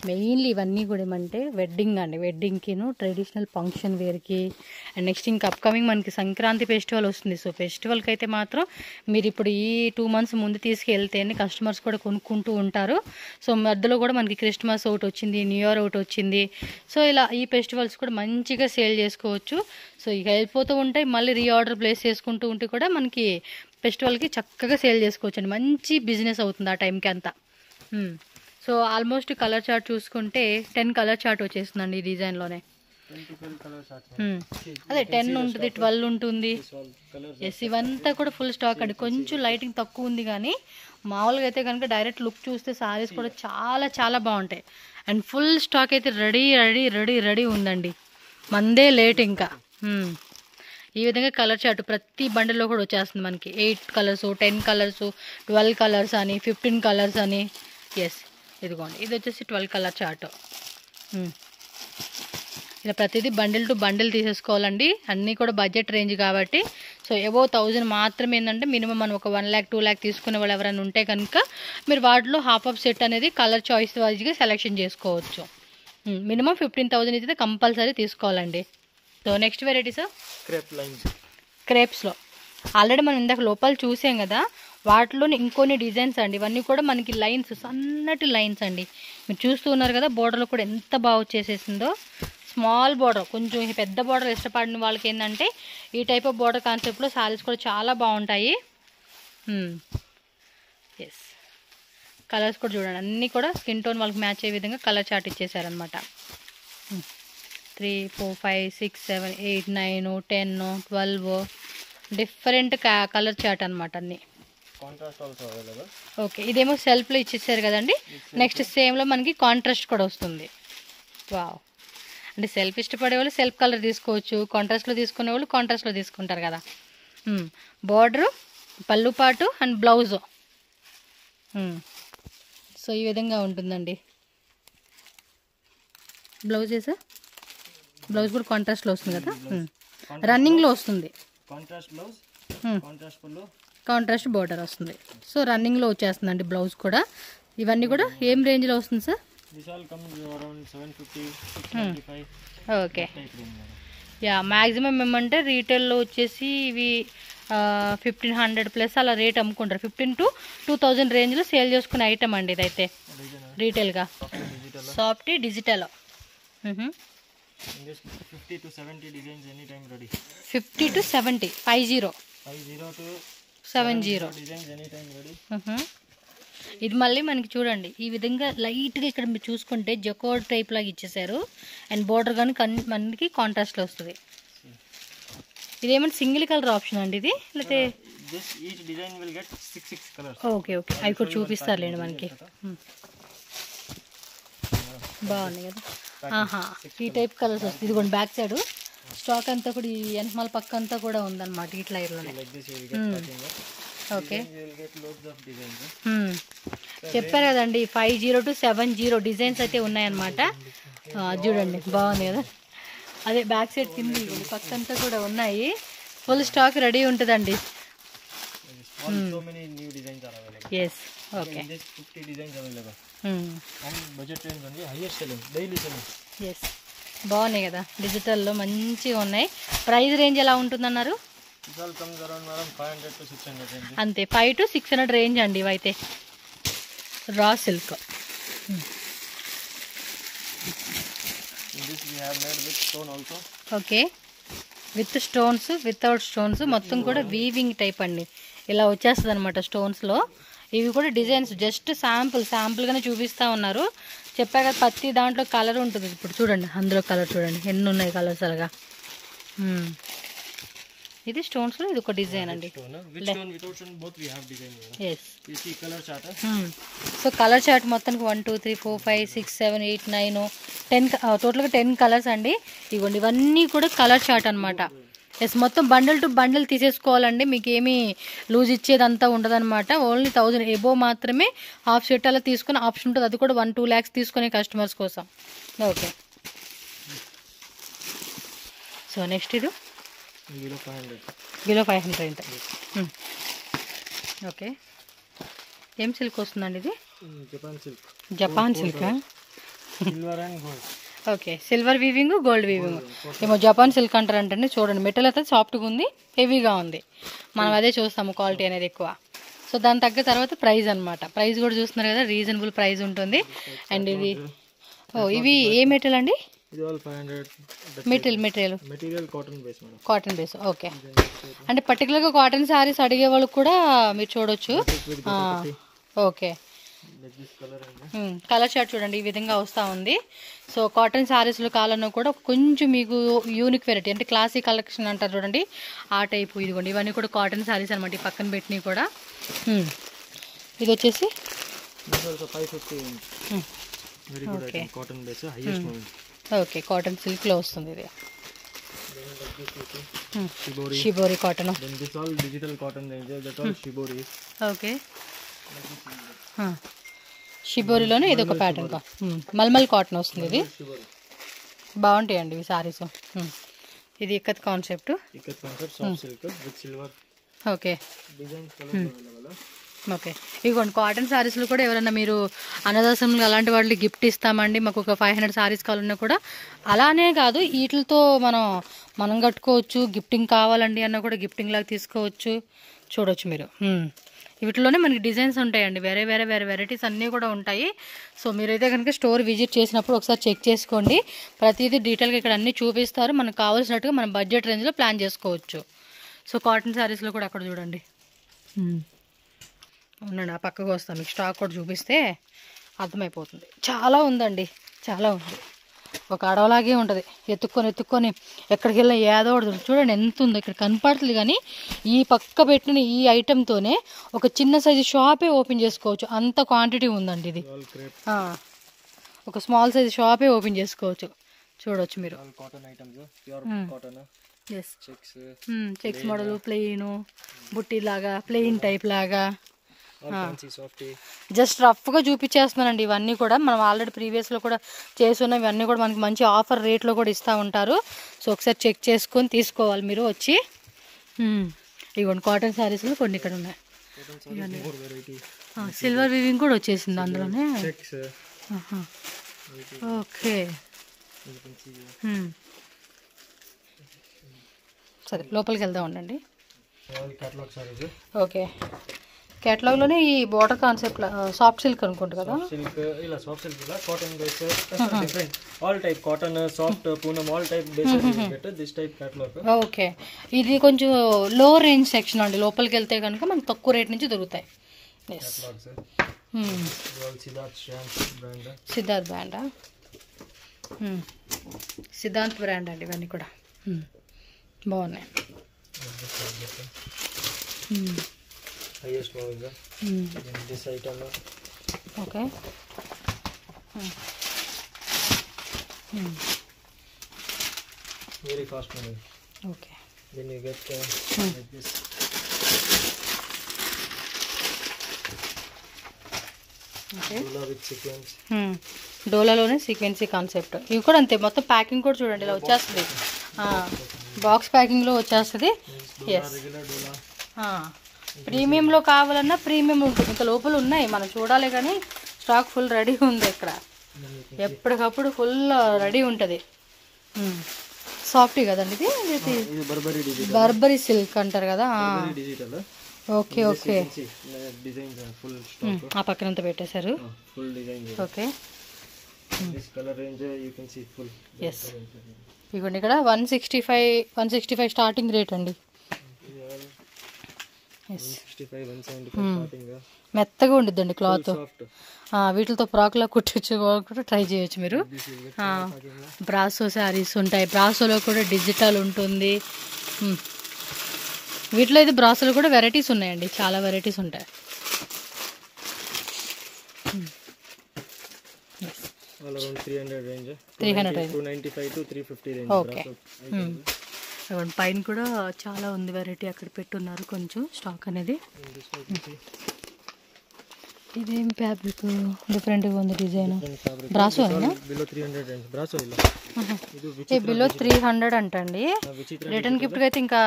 మెయిన్లీ ఇవన్నీ కూడా ఏమంటే వెడ్డింగ్ అండి, వెడ్డింగ్కిను ట్రెడిషనల్ ఫంక్షన్ వేర్కి. అండ్ నెక్స్ట్ ఇంకా అప్కమింగ్ మనకి సంక్రాంతి ఫెస్టివల్ వస్తుంది. సో ఫెస్టివల్కి అయితే మాత్రం మీరు ఇప్పుడు ఈ 2 months ముందు తీసుకెళ్తేనే కస్టమర్స్ కూడా కొనుక్కుంటూ ఉంటారు. సో మధ్యలో కూడా మనకి క్రిస్మస్ ఒకటి వచ్చింది, న్యూ ఇయర్ ఒకటి వచ్చింది. సో ఇలా ఈ ఫెస్టివల్స్ కూడా మంచిగా సేల్ చేసుకోవచ్చు. సో ఇక వెళ్ళిపోతూ ఉంటాయి, మళ్ళీ రీఆర్డర్ ప్లేస్ చేసుకుంటూ ఉంటే కూడా మనకి ఫెస్టివల్కి చక్కగా సేల్ చేసుకోవచ్చు అండి. మంచి బిజినెస్ అవుతుంది ఆ టైంకి అంతా. సో ఆల్మోస్ట్ కలర్ చార్ట్ చూసుకుంటే 10 కలర్ చార్ట్ వచ్చేస్తుందండి ఈ డిజైన్లోనే. అదే 10 ఉంటుంది, 12 ఉంటుంది. ఎస్, ఇవంతా కూడా ఫుల్ స్టాక్ అండి. కొంచెం లైటింగ్ తక్కువ ఉంది కానీ మామూలుగా అయితే కనుక డైరెక్ట్ లుక్ చూస్తే సారీస్ కూడా చాలా చాలా బాగుంటాయి. అండ్ ఫుల్ స్టాక్ అయితే రెడీ ఉందండి. మందే లేట్ ఇంకా. ఈ విధంగా కలర్ చార్ట్ ప్రతి బండిల్లో కూడా వచ్చేస్తుంది మనకి. 8 కలర్స్, 10 కలర్స్, 12 కలర్స్ అని, 15 కలర్స్ అని. ఎస్, ఇదిగోండి, ఇది వచ్చేసి 12 కలర్ చార్ట్. ఇలా ప్రతిదీ బండిల్ టు బండిల్ తీసేసుకోవాలండి. అన్నీ కూడా బడ్జెట్ రేంజ్ కాబట్టి. సో అబోవ్ 1000 మాత్రమే. ఏంటంటే మినిమం మనం ఒక 1 lakh 2 lakh తీసుకునే వాళ్ళు ఎవరైనా ఉంటే కనుక మీరు వాటిలో హాఫ్ ఆఫ్ సెట్ అనేది కలర్ చాయిస్ వైజ్గా సెలెక్షన్ చేసుకోవచ్చు. మినిమం 15,000 అయితే కంపల్సరీ తీసుకోవాలండి. సో నెక్స్ట్ వెరైటీస్ క్రేప్స్లో ఆల్రెడీ మనం ఇందాక లోపల చూసాం కదా, వాటిలో ఇంకొన్ని డిజైన్స్ అండి. ఇవన్నీ కూడా మనకి లైన్స్, సన్నటి లైన్స్ అండి. మీరు చూస్తూ ఉన్నారు కదా, బోర్డర్లో కూడా ఎంత బాగా వచ్చేసేసిందో. స్మాల్ బోర్డర్, కొంచెం పెద్ద బోర్డర్ ఇష్టపడిన వాళ్ళకి ఏంటంటే ఈ టైప్ ఆఫ్ బోర్డర్ కాన్సెప్ట్లో శారీస్ కూడా చాలా బాగుంటాయి. ఎస్, కలర్స్ కూడా చూడండి, అన్నీ కూడా స్కిన్ టోన్ వాళ్ళకి మ్యాచ్ అయ్యే విధంగా కలర్ చార్ట్ ఇచ్చేసారనమాట. 3, 4, 5, 6, 7, 8, 9, 10, 12 డిఫరెంట్ కలర్ చార్ట్ అనమాట అన్నీ. ఓకే, ఇదేమో సెల్ఫ్లో ఇచ్చేసారు కదండి. నెక్స్ట్ సేమ్లో మనకి కాంట్రాస్ట్ కూడా వస్తుంది. వావ్, అంటే సెల్ఫ్ ఇష్టపడే వాళ్ళు సెల్ఫ్ కలర్ తీసుకోవచ్చు, కాంట్రాస్ట్లో తీసుకునే వాళ్ళు కాంట్రాస్ట్లో తీసుకుంటారు కదా. బార్డరు, పళ్ళు పాటు అండ్ బ్లౌజు. సో ఈ విధంగా ఉంటుందండి బ్లౌజ్. బ్లౌజ్ కూడా కాంట్రాస్ట్లో వస్తుంది కదా, రన్నింగ్లో వస్తుంది. కాంట్రాస్ట్ బార్డర్ వస్తుంది. సో రన్నింగ్లో వచ్చేస్తుందండి బ్లౌజ్ కూడా. ఇవన్నీ కూడా ఏం రేంజ్లో వస్తుంది సార్? ఓకే, యా, మ్యాక్సిమం ఏమంటే రీటైల్లో వచ్చేసి ఇవి 1500 ప్లస్ అలా రేట్ అమ్ముకుంటారు. 15 to 2000 రేంజ్లో సేల్ చేసుకునే ఐటమ్ అండి ఇదైతే రీటైల్గా. Soft digital 50 to 70 designs anytime ready. 50 to 70 50 to 70 designs anytime ready. ఇది మళ్ళీ మనకి చూడండి ఈ విధంగా లైట్గా ఇక్కడ మీరు చూసుకుంటే జకోడ్ టైప్ లాగా ఇచ్చేసారు. అండ్ బోర్డర్ కానీ మనకి కాంట్రాస్ట్లో వస్తుంది. ఇదేమంటే సింగిల్ కలర్ ఆప్షన్ అండి ఇది, లేకపోతే each design will get 6 colors. Okay, అవి కూడా చూపిస్తారులేండి మనకి. బాగున్నాయి కదా. ఈ టైప్ కలర్స్ వస్తుంది. ఇదిగోండి బ్యాక్ సైడ్ స్టాక్ అంతా కూడా ఈ వెనకమాల పక్క అంతా కూడా ఉందన్నమాట ఈ లైర్లోనే. ఓకే, చెప్పారు కదండి 50 to 70 డిజైన్స్ అయితే ఉన్నాయన్నమాట. చూడండి బాగుంది కదా. అదే బ్యాక్ సైడ్ కింద పక్క అంతా కూడా ఉన్నాయి. ఫుల్ స్టాక్ రెడీ ఉంటుందండి. ఎస్, ఓకే, ఎస్, బాగున్నాయి కదా. డిజిటల్లో మంచిగా ఉన్నాయి. ప్రైస్ రేంజ్ ఎలా ఉంటుందన్నారు? అంతే, 5 to 600 రేంజ్ అండి ఇవైతే. Raw silk. Okay, with stones, without stones, మొత్తం కూడా వీవింగ్ టైప్ అండి. ఇలా వచ్చేస్తుంది అనమాట స్టోన్స్లో. ఇవి కూడా డిజైన్స్ జస్ట్ శాంపుల్గానే చూపిస్తూ ఉన్నారు. చెప్పా కదా ప్రతి దాంట్లో కలర్ ఉంటుంది. ఇప్పుడు చూడండి అందులో కలర్ చూడండి ఎన్ని ఉన్నాయి కలర్స్ అలాగా. ఇది స్టోన్స్ లో ఇది ఒక డిజైన్ అండి. సో కలర్ చార్ట్ మొత్తానికి 1 2 3 4 5 6 7 8 9 10 టోటల్గా 10 కలర్స్ అండి. ఇవ్వండి ఇవన్నీ కూడా కలర్ చార్ట్ అనమాట. ఎస్, మొత్తం బండిల్ టు బండిల్ తీసేసుకోవాలండి. మీకు ఏమీ లూజ్ ఇచ్చేదంతా ఉండదన్నమాట. ఓన్లీ 1000 ఎబో మాత్రమే హాఫ్ సెట్ అలా తీసుకునే ఆప్షన్ ఉంటుంది. అది కూడా 1-2 lakhs తీసుకునే కస్టమర్స్ కోసం. ఓకే, సో నెక్స్ట్ ఇది below 500. బిలో 500. ఓకే, ఏం సిల్క్ వస్తుందండి ఇది? Japan silk. జపాన్ సిల్కా? Silver and gold. Okay, silver weaving, gold weaving. ఏమో జపాన్ సిల్క్ అంటారంటండి. చూడండి, మెటల్ అయితే సాఫ్ట్గా ఉంది, హెవీగా ఉంది. మనం అదే చూస్తాము, క్వాలిటీ అనేది ఎక్కువ. సో దాని తగ్గ తర్వాత ప్రైస్ అనమాట. ప్రైస్ కూడా చూస్తున్నారు కదా, రీజనబుల్ ప్రైస్ ఉంటుంది. అండ్ ఇది ఇవి ఏ మెటీరియల్ అండి? ఇది all 500. Material cotton base madam. Cotton base. Okay, అంటే పర్టికులర్గా కాటన్ శారీస్ అడిగే వాళ్ళకి కూడా మీరు చూడొచ్చు. ఓకే, కలర్ షార్ట్ చూడండి, ఈ విధంగా వస్తూ ఉంది. సో కాటన్ శారీస్లో కావాలన్నా కూడా కొంచెం మీకు యూనిక్ వెరైటీ, అంటే క్లాసిక్ కలెక్షన్ అంటారు చూడండి, ఆ టైపు. ఇదిగోండి, ఇవన్నీ కూడా కాటన్ శారీస్ అనమాట. ఈ పక్కన పెట్టినవి కూడా. ఇది వచ్చేసి 550. Very good item, cotton base, highest model. Okay, cotton సిల్క్లో వస్తుంది ఇది. Shibori cotton. This all digital cotton range. That all shibori. Okay, షిబోరిలోనే ఇది ఒక ప్యాటర్న్. మల్మల్ కాటన్ వస్తుంది ఇది. బాగుంటాయండి ఇవి సారీస్. ఇది ikat concept. Soft silk with silver. Okay, Designs colors available. Okay, ఇదిగోండి కాటన్ శారీస్లో కూడా ఎవరైనా మీరు అన్నదాసంలో అలాంటి వాళ్ళకి గిఫ్ట్ ఇస్తామండి, మాకు ఒక 500 శారీస్ కావాలన్నా కూడా, అలానే కాదు వీటితో మనం కట్టుకోవచ్చు. గిఫ్టింగ్ కావాలండి అన్న కూడా గిఫ్టింగ్ లాగా తీసుకోవచ్చు. చూడొచ్చు మీరు. వీటిలోనే మనకి డిజైన్స్ ఉంటాయండి, వేరే వెరైటీస్ అన్నీ కూడా ఉంటాయి. సో మీరైతే కనుక స్టోర్ విజిట్ చేసినప్పుడు ఒకసారి చెక్ చేసుకోండి. ప్రతిదీ డీటెయిల్గా ఇక్కడ అన్నీ చూపిస్తారు. మనకు కావాల్సినట్టుగా మనం బడ్జెట్ రేంజ్లో ప్లాన్ చేసుకోవచ్చు. సో కాటన్ శారీస్లో కూడా అక్కడ చూడండి. ఉండండి, ఆ పక్కకు వస్తాను, మీకు స్టాక్ కూడా చూపిస్తే అర్థమైపోతుంది. చాలా ఉందండి, చాలా ఉంది. ఒక అడవలాగే ఉంటుంది. ఎత్తుక్కొని ఎక్కడికి వెళ్ళినా ఏదో ఒకటి చూడండి ఎంత ఉందో. ఇక్కడ కనపడుతుంది కానీ ఈ పక్క పెట్టిన ఈ ఐటెంతోనే ఒక చిన్న సైజు షాపే ఓపెన్ చేసుకోవచ్చు, అంత క్వాంటిటీ ఉందండి ఇది. ఒక స్మాల్ సైజు షాపే ఓపెన్ చేసుకోవచ్చు. చూడవచ్చు మీరు. చెక్స్ మోడల్, ప్లెయిన్ బుట్టి లాగా, ప్లెయిన్ టైప్ లాగా, జస్ట్ రఫ్గా చూపించేస్తున్నానండి. ఇవన్నీ కూడా మనం ఆల్రెడీ ప్రీవియస్లో కూడా చేస్తున్నాం. ఇవన్నీ కూడా మనకి మంచి ఆఫర్ రేట్లో కూడా ఇస్తూ ఉంటారు. సో ఒకసారి చెక్ చేసుకొని తీసుకోవాలి మీరు వచ్చి. ఇవ్వండి, కాటన్ శారీస్లో కొన్ని ఇక్కడ ఉన్నాయి. సిల్వర్ వీవింగ్ కూడా వచ్చేసింది అందులోనే. ఓకే, సరే లోపలికి వెళ్దాం ఉండండి. ఓకే, కేటలాగ్లోనే ఈ బోర్డర్ కాన్సెప్ట్ సాఫ్ట్ సిల్క్ అనుకుంటా కదా. ఇలా సాఫ్ట్ సిల్క్ ఇలా cotton base different all type cotton soft Poonam all type bases you get this type catalogue. Okay, ఇది కొంచెం లో రేంజ్ సెక్షన్ అండి. లోపలికి వెళ్తే కనుక మనకు తక్కువ రేట్ నుంచి దొరుకుతాయి. సిద్ధార్థ్ బ్రాండా? సిద్ధాంత్ బ్రాండ్ అండి ఇవన్నీ కూడా. బాగున్నాయి. highest model this item. Okay. Very fast model. Okay. Then you get like this. Okay. Dola with sequence. డోలాలోనే సీక్వెన్సీ కాన్సెప్ట్. ఇవి కూడా అంతే, మొత్తం ప్యాకింగ్ కూడా చూడండి ఇలా వచ్చేస్తుంది. బాక్స్ ప్యాకింగ్లో వచ్చేస్తుంది. ఎస్, ప్రీమియంలో కావాలన్నా ప్రీమియం ఉంటుంది. ఇంకా లోపల ఉన్నాయి మనం చూడాలి కానీ స్టాక్ ఫుల్ రెడీ ఉంది ఇక్కడ. ఎప్పటికప్పుడు ఫుల్ రెడీ ఉంటుంది. సాఫ్ట్ కదండి ఇది. బర్బరీ సిల్క్ అంటారు కదా. ఓకే ఓకే, ఆ పక్కనంతా పెట్టేశారు. ఓకే, ఎస్ ఇవ్వండి. ఇక్కడ 165 స్టార్టింగ్ రేట్ అండి. మెత్తగా ఉండిద్దండి క్లాత్. వీటితో ఫ్రాక్లా కుట్టచ్చు కూడా ట్రై చేయొచ్చు మీరు. బ్రాసో శారీస్ ఉంటాయి. బ్రాసోలో కూడా డిజిటల్ ఉంటుంది. వీటిలో అయితే బ్రాసోలో కూడా వెరైటీస్ ఉన్నాయండి, చాలా వెరైటీస్ ఉంటాయి. All around 300 range. 300 range. 295 to 350 range. Okay, పైన కూడా చాలా ఉంది వెరైటీ. అక్కడ పెట్టున్నారు కొంచెం స్టాక్ అనేది. ఇదేం ఫ్యాబ్రిక్ డిఫరెంట్గా ఉంది design. Brasso below 300 range. Brasso illa. ఇది బిలో 300 అంటండి. రిటర్న్ గిఫ్ట్ అయితే ఇంకా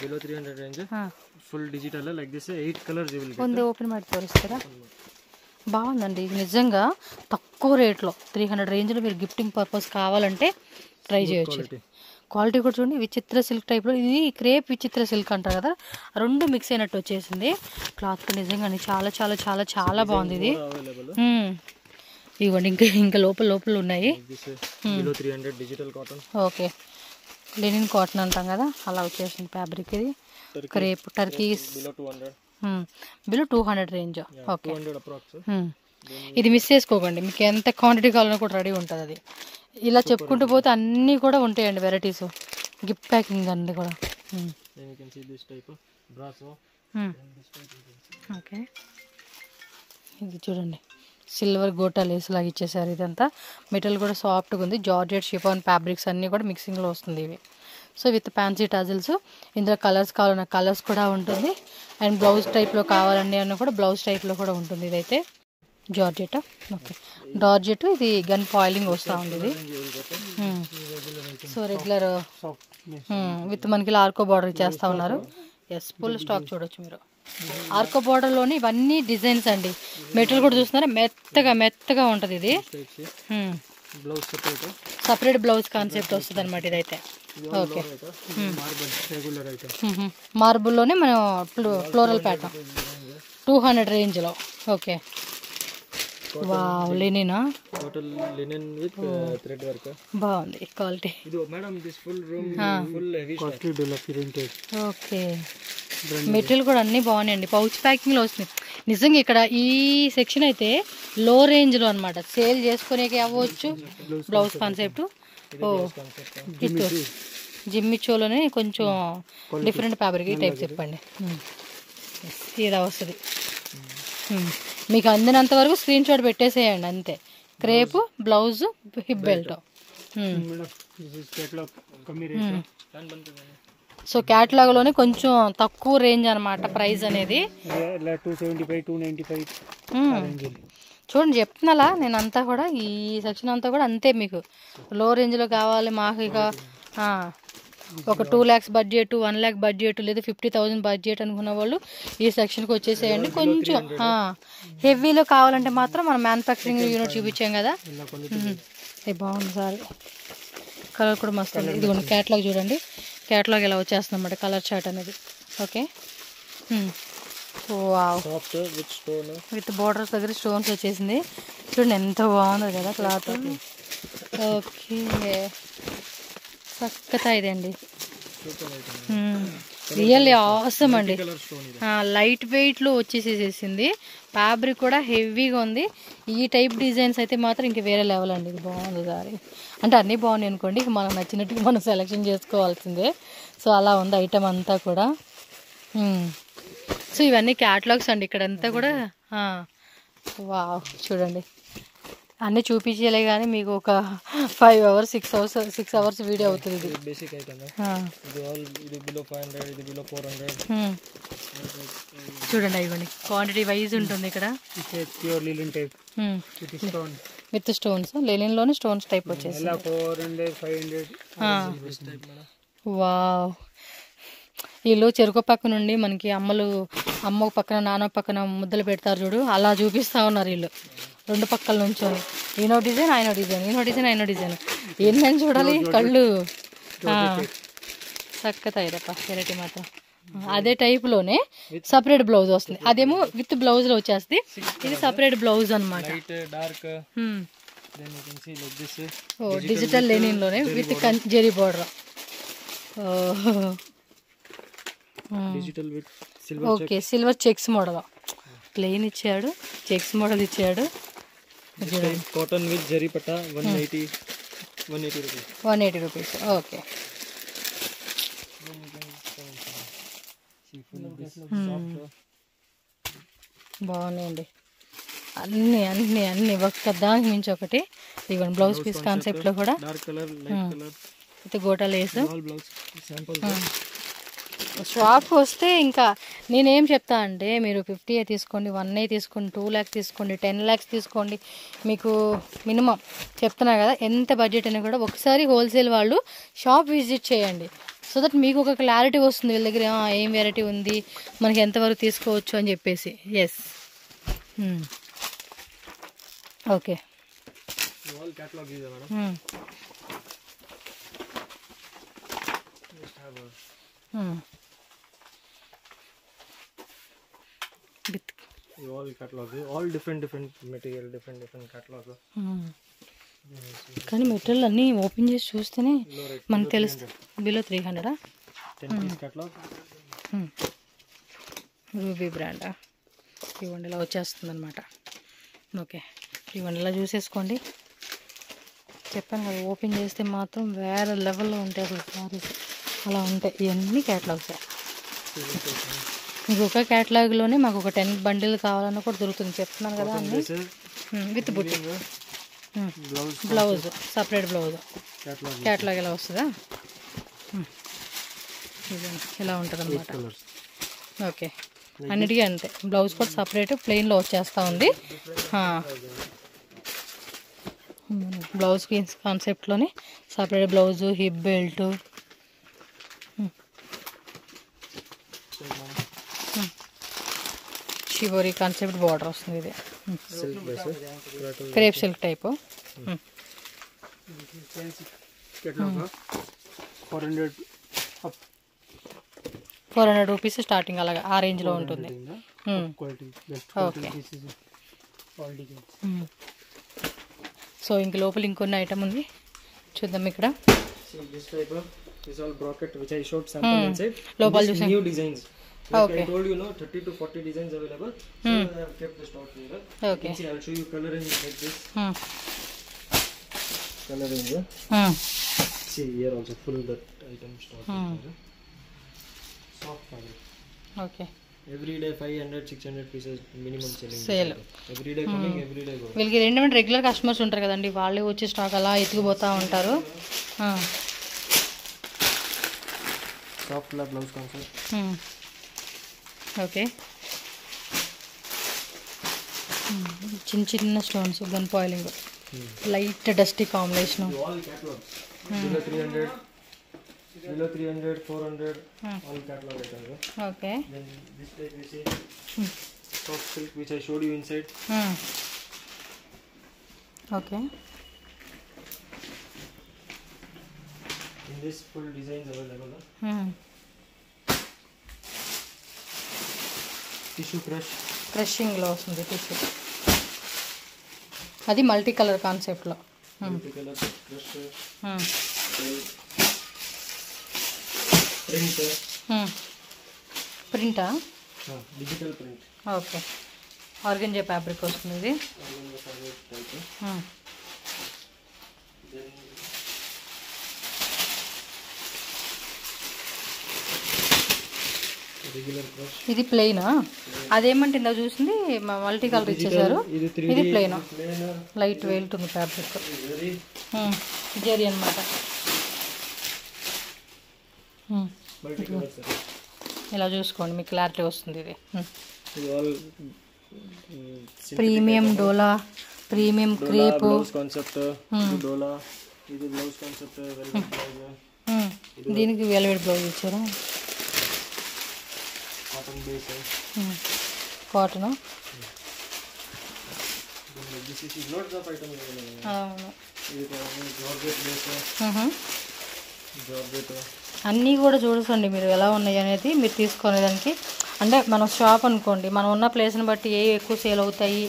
below 300 range. Full digital like this 8 colors you will get. ఉంది, ఓపెన్ ಮಾಡಿ తోరిస్తారా? బాగుందండి ఇది నిజంగా. తక్కువ రేట్లో 300 రేంజ్లో మీరు గిఫ్టింగ్ పర్పస్ కావాలంటే ట్రై చేయొచ్చు. క్వాలిటీ కూడా చూడండి, విచిత్ర సిల్క్ టైప్లో. ఇది క్రేప్ విచిత్ర సిల్క్ అంటారు కదా, రెండు మిక్స్ అయినట్టు వచ్చేసింది. క్లాత్ నిజంగా చాలా చాలా చాలా చాలా బాగుంది ఇది. ఇవ్వండి ఇంకా లోపల ఉన్నాయి. ఓకే, లెనిన్ కాటన్ అంటాం కదా, అలా వచ్చేసింది ఫ్యాబ్రిక్. ఇది crepe Turkey below 200 range. Okay, ఇది మిస్ చేసుకోకండి, మీకు ఎంత క్వాంటిటీ కావాలన్నా కూడా రెడీ ఉంటుంది. అది ఇలా చెప్పుకుంటూ పోతే అన్నీ కూడా ఉంటాయండి వెరైటీస్. గిఫ్ట్ ప్యాకింగ్ అన్నీ కూడా. ఓకే, ఇది చూడండి సిల్వర్ గోటా లేస్ లాగా ఇచ్చేసారు. ఇదంతా మెటీరియల్ కూడా సాఫ్ట్గా ఉంది. జార్జెట్ షిఫాన్ ఫ్యాబ్రిక్స్ అన్నీ కూడా మిక్సింగ్లో వస్తుంది ఇవి. So with fancy tassels. ఇందులో కలర్స్ కావాలన్న కలర్స్ కూడా ఉంటుంది. అండ్ బ్లౌజ్ టైప్లో కావాలండి అన్న కూడా బ్లౌజ్ టైప్లో కూడా ఉంటుంది. ఇదైతే జార్జెట్. Okay, georgette. ఇది గన్ ఫాయిలింగ్ వస్తూ ఉంది ఇది. సో రెగ్యులర్ విత్ మనకి ఆర్కో బార్డర్ చేస్తూ ఉన్నారు. ఎస్, ఫుల్ స్టాక్ చూడొచ్చు మీరు. ఆర్కో బార్డర్లోని ఇవన్నీ డిజైన్స్ అండి. మెటీరియల్ కూడా చూస్తున్నారా, మెత్తగా ఉంటుంది ఇది. సపరేట్ బ్లౌజ్ కాన్సెప్ట్ వస్తుంది అనమాట ఇదైతే. ఓకే, మార్బుల్లోనే మనం ఫ్లోరల్ ప్యాటర్న్ 200 రేంజ్లో. ఓకే, వావ్, లెనినా? Total linen with thread work. బాగుంది క్వాలిటీ. ఇది madam this full room full heavy costly develop printed. Okay, material కూడా అన్నీ బాగున్నాయండి. పౌచ్ ప్యాకింగ్లో వస్తుంది. నిజంగా ఇక్కడ ఈ సెక్షన్ అయితే లో రేంజ్లో అనమాట. సేల్ చేసుకునేకి అవ్వచ్చు. Blouse concept. ఓ, జిమ్మిచోలోనే కొంచెం డిఫరెంట్ ఫ్యాబ్రిక్. ఈ టైప్ చెప్పండి. ఇలా వస్తుంది. మీకు అందినంత వరకు స్క్రీన్ షాట్ పెట్టేసేయండి అంతే. Crepe blouse, hip belt. So క్యాటలాగ్లోనే కొంచెం తక్కువ రేంజ్ అనమాట ప్రైస్ అనేది. చూడండి చెప్తున్నాలా నేను అంతా కూడా, ఈ సెక్షన్ అంతా కూడా అంతే. మీకు లో రేంజ్లో కావాలి మాకు ఇక ఒక 2 lakhs బడ్జెట్, 1 lakh బడ్జెట్, లేదా 50,000 బడ్జెట్ అనుకున్న వాళ్ళు ఈ సెక్షన్కి వచ్చేసేయండి. కొంచెం హెవీలో కావాలంటే మాత్రం మనం మ్యానుఫ్యాక్చరింగ్ యూనిట్ చూపించాం కదా. ఇది బాగుంది సార్, కలర్ కూడా మస్తు ఉంది. ఇది క్యాటలాగ్ చూడండి, క్యాటలాగ్ ఇలా వచ్చేస్తుంది అన్నమాట కలర్ చార్ట్ అనేది. ఓకే, వావ్, విత్ బోర్డర్స్ దగ్గర స్టోన్స్ వచ్చేసింది. చూడండి ఎంత బాగుంది కదా క్లాత్. ఓకే, చక్కగా ఇదండి, రియల్లీ ఆసమ్ అండి. లైట్ వెయిట్లో వచ్చేసేసింది. ఫ్యాబ్రిక్ కూడా హెవీగా ఉంది. ఈ టైప్ డిజైన్స్ అయితే మాత్రం ఇంక వేరే లెవెల్ అండి. ఇది బాగుంది సారీ. అంటే అన్నీ బాగున్నాయి అనుకోండి, మనకు నచ్చినట్టుగా మనం సెలెక్షన్ చేసుకోవాల్సిందే. సో అలా ఉంది ఐటమ్ అంతా కూడా. సో ఇవన్నీ క్యాటలాగ్స్ అండి ఇక్కడంతా కూడా. వావ్, చూడండి అన్నీ చూపించలే కానీ మీకు ఒక 5 hours 6 hours వీడియో అవుతుంది. ఇది బేసిక్ ఐటమ్. ఇది బిలో 500, ఇది బిలో 400. చూడండి ఇవ్వండి, క్వాంటిటీ వైజ్ ఉంటుంది ఇక్కడ. Pure linen type with stones. లెనిన్లోనే స్టోన్స్ టైప్ వచ్చేసి 400, 500. వావ్, వీళ్ళు చెరుకు పక్క నుండి మనకి అమ్మ పక్కన నాన్న పక్కన ముద్దలు పెడతారు చూడు, అలా చూపిస్తూ ఉన్నారు వీళ్ళు రెండు పక్కల నుంచొని. ఈనో డిజైన్ ఆయనో డిజైన్, ఈనో డిజైన్ ఆయనో డిజైన్. ఏంటని చూడాలి కళ్ళు. చక్కగా ఇదప్ప వెరైటీ మాత్రం. అదే టైప్లోనే సపరేట్ బ్లౌజ్ వస్తుంది. అదేమో విత్ బ్లౌజ్లో వచ్చేస్తుంది. ఇది సపరేట్ బ్లౌజ్ అనమాట. డిజిటల్ లెనిన్లోనే with zari border. Okay, silver checks model. Plain ఇచ్చాడు, చెక్స్ మోడల్ ఇచ్చాడు. కాటన్ విత్ జరీ పట్టా 180 రూపీస్. ఓకే, బాగున్నాయండి అన్ని అన్ని అన్ని ఒక్క దానికి మించి ఒకటి. ఇవ్వండి బ్లౌజ్ పీస్ కాన్సెప్ట్లో కూడా విత్ గోటా లేస్. షాప్కి వస్తే ఇంకా నేనేం చెప్తా అంటే మీరు 50 తీసుకోండి, 1 తీసుకోండి, 2 lakhs తీసుకోండి, 10 lakhs తీసుకోండి, మీకు మినిమం చెప్తున్నా కదా ఎంత బడ్జెట్ అయినా కూడా ఒకసారి హోల్సేల్ వాళ్ళు షాప్ విజిట్ చేయండి. సో దట్ మీకు ఒక క్లారిటీ వస్తుంది వీళ్ళ దగ్గర ఏం వెరైటీ ఉంది, మనకి ఎంతవరకు తీసుకోవచ్చు అని చెప్పేసి. Yes okay. all catalog is madam. Just have a all catalog, all different material, different catalog. కానీ మెటీరియల్ అన్నీ ఓపెన్ చేసి చూస్తేనే మనకు తెలుస్తుంది. Below 300 10 piece catalog. రూబీ బ్రాండా ఇవ్వండి, ఇలా వచ్చేస్తుంది అనమాట. ఓకే, ఇవ్వండి ఇలా చూసేసుకోండి. చెప్పాను కదా ఓపెన్ చేస్తే మాత్రం వేరే లెవెల్లో ఉంటాయి అసలు సారీస్, అలా ఉంటాయి. ఇవన్నీ క్యాటలాగ్స్. మీకు ఒక క్యాటలాగ్లోనే మాకు ఒక 10 బండిల్ కావాలన్నా కూడా దొరుకుతుంది. చెప్తున్నాను కదా అన్నీ విత్ బుట్టి. బ్లౌజ్ సపరేట్ బ్లౌజ్ క్యాటలాగ్ ఇలా వస్తుందా? ఇలా ఉంటుంది అన్నమాట. ఓకే, అన్నిటికీ అంతే. బ్లౌజ్ కూడా సపరేట్ ప్లెయిన్లో వచ్చేస్తూ ఉంది. బ్లౌజ్ కాన్సెప్ట్లోనే separate blouse, hip belt, shibori concept border వస్తుంది. ఇది crepe silk type. 400 rupees starting, అలాగా ఆ రేంజ్లో ఉంటుంది. ఓకే. సో ఇంక లోపల ఇంకొన్ని ఐటమ్ ఉంది, చూద్దాం ఇక్కడ. లోపల చూసాం. Okay. I told you 30 to 40 designs available. So I have kept the stock here. Okay. See, I'll show you color range like this. Color range. See here also full that item stock. Soft fabric. Okay. Every day 500 600 pieces minimum selling. Sale. Every day coming, every day going. వీళ్ళకి రెండేమంటే రెగ్యులర్ కస్టమర్స్ ఉంటారు కదండి, వాళ్ళే వచ్చి స్టాక్ అలా ఎత్తుకుపోతూ ఉంటారు. Soft lab blouse concept. Okay. చిన్న చిన్న స్టోన్స్, గన్ పాయిలింగ్, light dusty combination. All catalogs. Below 300, 400, all catalog items. Okay. Then this type we see soft silk which I showed you inside. Okay. In this full designs available. Tissue crush. క్రషింగ్లో వస్తుంది టిష్యూ. అది మల్టీ కలర్ కాన్సెప్ట్లో. Multi color crush. Print. ప్రింటా? Digital print. Okay. Organza fabric వస్తుంది ఇది. Organza fabric type. Then regular crush. ఇది ప్లెయినా? అదేమంటే ఇందా చూసింది మల్టీ కలర్ ఇచ్చేసారు. ఇది ప్లెయిన్, లైట్ వెయిట్ ఉంది ఫ్యాబ్రిక్. జరీ అనమాట. ఇలా చూసుకోండి, మీకు క్లారిటీ వస్తుంది. ఇది ప్రీమియం డోలా, ప్రీమియం క్రేప్ కాన్సెప్ట్. డోలా ఇది బ్లౌజ్ కాన్సెప్ట్. దీనికి వెల్వెట్ బ్లౌజ్ ఇచ్చారు. Cotton base. Cotton. This is loads of items available. అవును. ఇది జార్జెట్ బేస్. జార్జెట్ అన్నీ కూడా చూడండి మీరు ఎలా ఉన్నాయి అనేది, మీరు తీసుకునేదానికి. అంటే మన షాప్ అనుకోండి, మనం ఉన్న ప్లేస్ని బట్టి ఏ ఎక్కువ సేల్ అవుతాయి,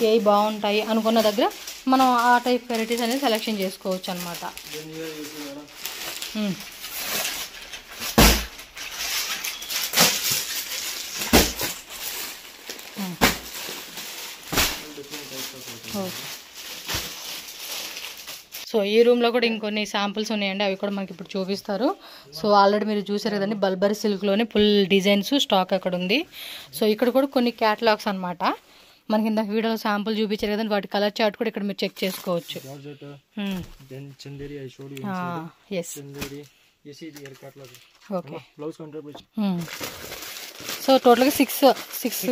ఏ బాగుంటాయి అనుకున్న దగ్గర మనం ఆ టైప్ వెరైటీస్ అనేది సెలెక్షన్ చేసుకోవచ్చు అనమాట. సో ఈ రూమ్లో కూడా ఇంకొన్ని శాంపుల్స్ ఉన్నాయండి, అవి కూడా మనకి ఇప్పుడు చూపిస్తారు. సో ఆల్రెడీ మీరు చూసారు కదండి, బల్బరీ సిల్క్లోనే ఫుల్ డిజైన్స్ స్టాక్ అక్కడ ఉంది. సో ఇక్కడ కూడా కొన్ని క్యాటలాగ్స్ అనమాట. మనకి ఇంత వీడియోలో శాంపుల్ చూపించారు కదండి, వాటి కలర్ చార్ట్ కూడా ఇక్కడ మీరు చెక్ చేసుకోవచ్చు. You see the catalog. Okay. Blouse contrast which so టోటల్గా సిక్స్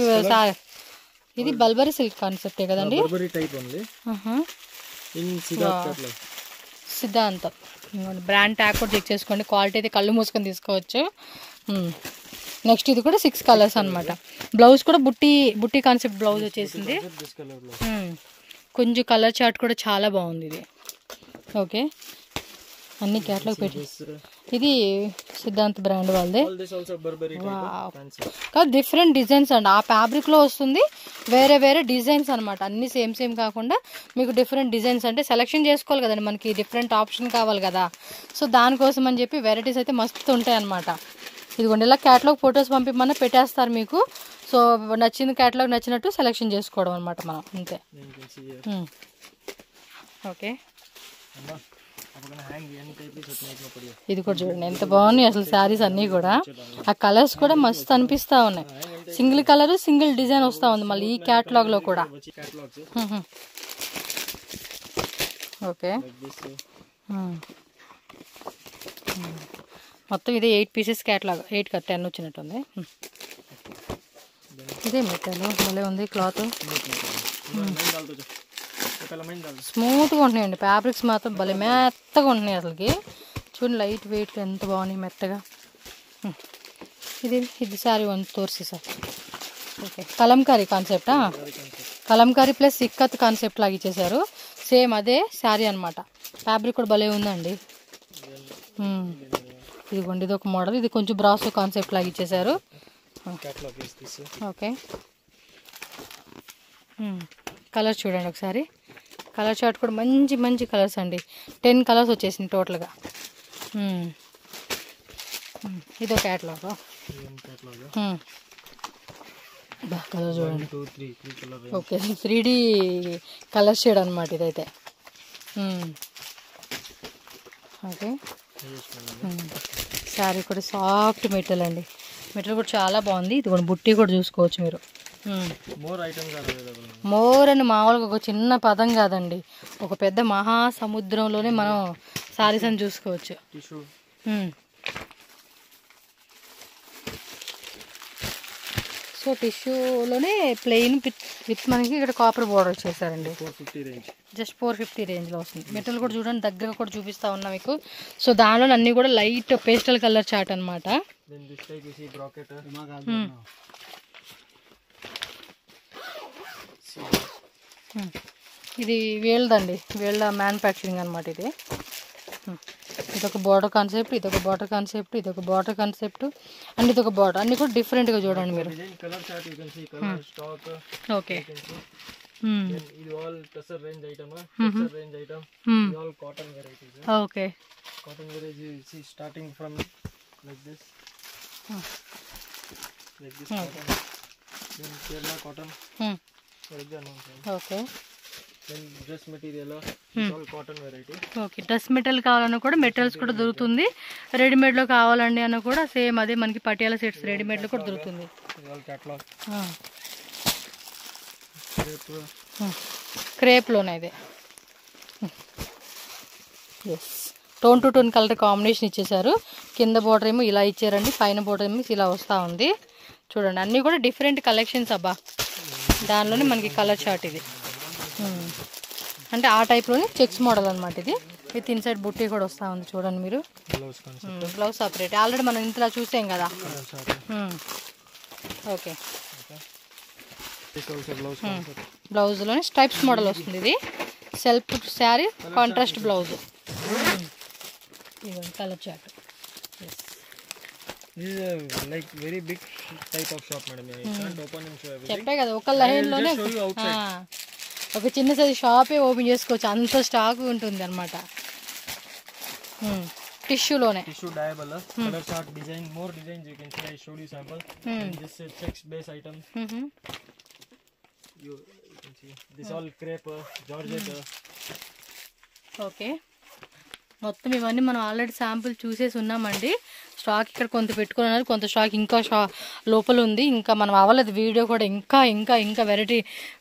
ఇది బల్బరీ సిల్క్ కాన్సెప్టే కదండి. Burberry type only. In Siddharth catalog. సిద్ధాంతం బ్రాండ్ ట్యాగ్ కూడా చెక్ చేసుకోండి. క్వాలిటీ అయితే కళ్ళు మూసుకొని తీసుకోవచ్చు. నెక్స్ట్ ఇది కూడా 6 కలర్స్ అనమాట. బ్లౌజ్ కూడా బుట్టి కాన్సెప్ట్ బ్లౌజ్ వచ్చేసింది. This color blouse. కొంచెం కలర్ చార్ట్ కూడా చాలా బాగుంది ఇది. ఓకే, అన్ని క్యాట్లాగ్ పెట్టి ఇది సిద్ధాంత్ బ్రాండ్ వాళ్ళదే. All this also Burberry type fancy. కాదు డిఫరెంట్ డిజైన్స్ అండి. ఆ ఫ్యాబ్రిక్లో వస్తుంది, వేరే వేరే డిజైన్స్ అనమాట. అన్ని సేమ్ కాకుండా మీకు డిఫరెంట్ డిజైన్స్ అంటే సెలెక్షన్ చేసుకోవాలి కదండి, మనకి డిఫరెంట్ ఆప్షన్ కావాలి కదా. సో దానికోసం అని చెప్పి వెరైటీస్ అయితే మస్తు ఉంటాయి అనమాట. ఇదిగోండి ఇలా క్యాటలాగ్ ఫొటోస్ పంపిమన్నా పెట్టేస్తారు మీకు. సో నచ్చింది క్యాటలాగ్ నచ్చినట్టు సెలెక్షన్ చేసుకోవడం అనమాట మనం అంతే. ఓకే, ఇది కూడా చూడండి ఎంత బాగున్నాయి అసలు శారీస్ అన్నీ కూడా. ఆ కలర్స్ కూడా మస్తు అనిపిస్తూ ఉన్నాయి. సింగిల్ కలర్ సింగిల్ డిజైన్ వస్తూ ఉంది మళ్ళీ ఈ క్యాటలాగ్ లో కూడా. ఓకే, మొత్తం ఇది 8 పీసెస్ క్యాటలాగ్. 8 కాదు 10 వచ్చినట్టుంది. ఇదే మెటల్ భలే ఉంది. క్లాత్ స్మూత్గా ఉంటున్నాయండి. ఫ్యాబ్రిక్స్ మాత్రం భలే మెత్తగా ఉంటున్నాయి అసలుకి. చూడండి లైట్ వెయిట్ ఎంత బాగున్నాయి మెత్తగా. ఇది శారీ తోర్సి సార్. ఓకే, కలంకారీ కాన్సెప్టా? కలంకారీ ప్లస్ ఇక్కత్ కాన్సెప్ట్ లాగా ఇచ్చేసారు. సేమ్ అదే శారీ అనమాట. ఫ్యాబ్రిక్ కూడా భలే ఉందండి. ఇదిగోండి ఇది ఒక మోడల్. ఇది కొంచెం బ్రాసో కాన్సెప్ట్ లాగా ఇచ్చేసారు. ఓకే, కలర్ చూడండి ఒకసారి. కలర్ చార్ట్ కూడా మంచి కలర్స్ అండి. 10 కలర్స్ వచ్చేసింది టోటల్గా. ఇది ఒక క్యాటలాగ్. కలర్ చూడండి. ఓకే, 3D కలర్ షేడ్ అనమాట ఇదైతే. ఓకే, శారీ కూడా సాఫ్ట్ మెటీరియల్ అండి. మెటీరియల్ కూడా చాలా బాగుంది. ఇది కూడా బుట్టి కూడా చూసుకోవచ్చు మీరు. మోర్ అని మామూలుగా ఒక చిన్న పదం కాదండి, ఒక పెద్ద మహాసముద్రంలోనే మనం శారీస్ అని చూసుకోవచ్చు. సో టిష్యూలోనే ప్లెయిన్ విత్ మనకి ఇక్కడ కాపర్ బోర్డర్ వచ్చేసారండి. జస్ట్ 450 రేంజ్లో వస్తుంది. మెటీరియల్ కూడా చూడండి, దగ్గరగా కూడా చూపిస్తా ఉన్నా మీకు. సో దానిలో అన్నీ కూడా లైట్ పేస్టల్ కలర్ చార్ట్ అనమాట. ఇది వేళ్ళదండి, వేళ్ళ మ్యానుఫ్యాక్చరింగ్ అనమాట ఇది. ఇదొక బార్డర్ కాన్సెప్ట్, ఇదొక బార్డర్ కాన్సెప్ట్, ఇదొక బార్డర్ కాన్సెప్ట్ అండ్ ఇదొక బార్డర్. అన్ని కూడా డిఫరెంట్గా చూడండి మీరు. Okay, okay, okay. Okay, dress material కావాలన్నా కూడా మెటీరియల్స్ కూడా దొరుకుతుంది. రెడీమేడ్లో కావాలండి అన్న కూడా సేమ్ అదే మనకి పటియాల సెట్స్ రెడీమేడ్లో కూడా దొరుకుతుంది. క్రేప్లోనే ఇది. Yes, tone to tone colour combination ఇచ్చేసారు. కింద బోర్డర్ ఏమో ఇలా ఇచ్చారండి, పైన బోర్డర్ ఏమో ఇలా వస్తూ ఉంది. చూడండి అన్నీ కూడా డిఫరెంట్ కలెక్షన్స్ అబ్బా. దానిలోనే మనకి కలర్ చార్ట్ ఇది. అంటే ఆ టైప్లోనే చెక్స్ మోడల్ అనమాట ఇది. విత్ ఇన్సైడ్ బుట్టి కూడా వస్తూ ఉంది చూడండి మీరు. బ్లౌజ్ సపరేట్ ఆల్రెడీ మనం ఇంట్లో చూసాం కదా. ఓకే, బ్లౌజ్లోనే స్ట్రైప్స్ మోడల్ వస్తుంది. ఇది self sari contrast blouse. Colour chart. చెప్పే కదా ఒక లైన్లోనే ఒక చిన్న సైజు షాపే ఓపెన్ చేసుకోవచ్చు, అంత స్టాక్ ఉంటుంది అనమాట. టిష్యూలోనే ఓకే. మొత్తం ఇవన్నీ మనం ఆల్రెడీ శాంపుల్ చూసేసి ఉన్నామండి. స్టాక్ ఇక్కడ కొంత పెట్టుకున్నారు, కొంత స్టాక్ ఇంకా లోపల ఉంది. ఇంకా మనం అవ్వలేదు వీడియో కూడా. ఇంకా వెరైటీ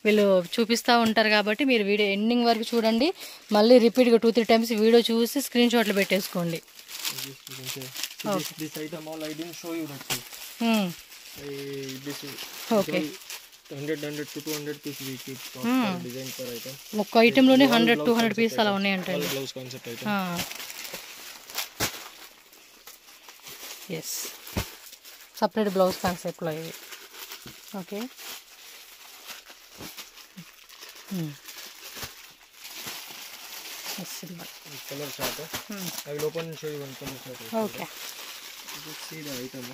వీళ్ళు చూపిస్తూ ఉంటారు కాబట్టి మీరు వీడియో ఎండింగ్ వరకు చూడండి. మళ్ళీ రిపీట్గా 2-3 టైమ్స్ వీడియో చూసి స్క్రీన్ షాట్లు పెట్టేసుకోండి. This you can say. So this item all I didn't show you that too. This is Okay. 100 to 200 piece we keep per design per item. ఒక ఐటెంలోనే 100-200 పీస్ అలా ఉన్నాయంట. All blouse concept item. Yes, separate blouse కాన్సెప్ట్లో ఇవి. Okay, silver Color chart. I will open and show you one color chart. Okay. Just see the item.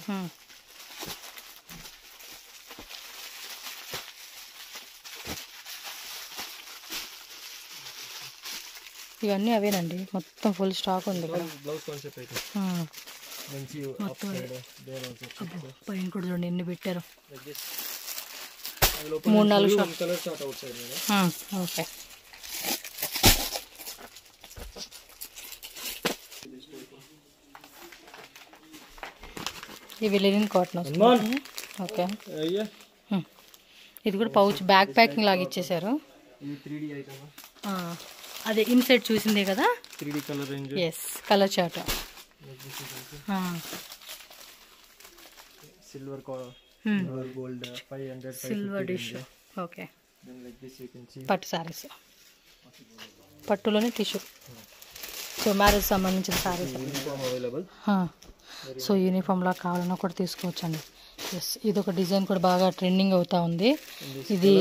ఇవన్నీ అవేనండి, మొత్తం ఫుల్ స్టాక్ ఉంది ఇక్కడ. Blouse concept item. Once you upside there also. పైన కూడా చూడండి ఎన్ని పెట్టారు. Like this. I will open and show you one color chart outside. Okay. ఇవి లెనిన్ కాటన్ వస్తుంది. ఓకే, ఇది కూడా పౌచ్ బ్యాక్ ప్యాకింగ్ లాగా ఇచ్చేసారు. ఇది 3D item. అదే ఇన్సైడ్ చూసిందే కదా. 3D color range. Yes, colour chart. Silver color. Gold 500. Silver dish. Okay. Then like this you can see. పట్టు సారీస్, పట్టులోనే టిష్యూ. సో మ్యారేజ్ సంబంధించిన సారీస్. Uniform available. సో యూనిఫామ్లా కావాలన్నా కూడా తీసుకోవచ్చండి. ఎస్, ఇది ఒక డిజైన్ కూడా బాగా ట్రెండింగ్ అవుతా ఉంది. ఇది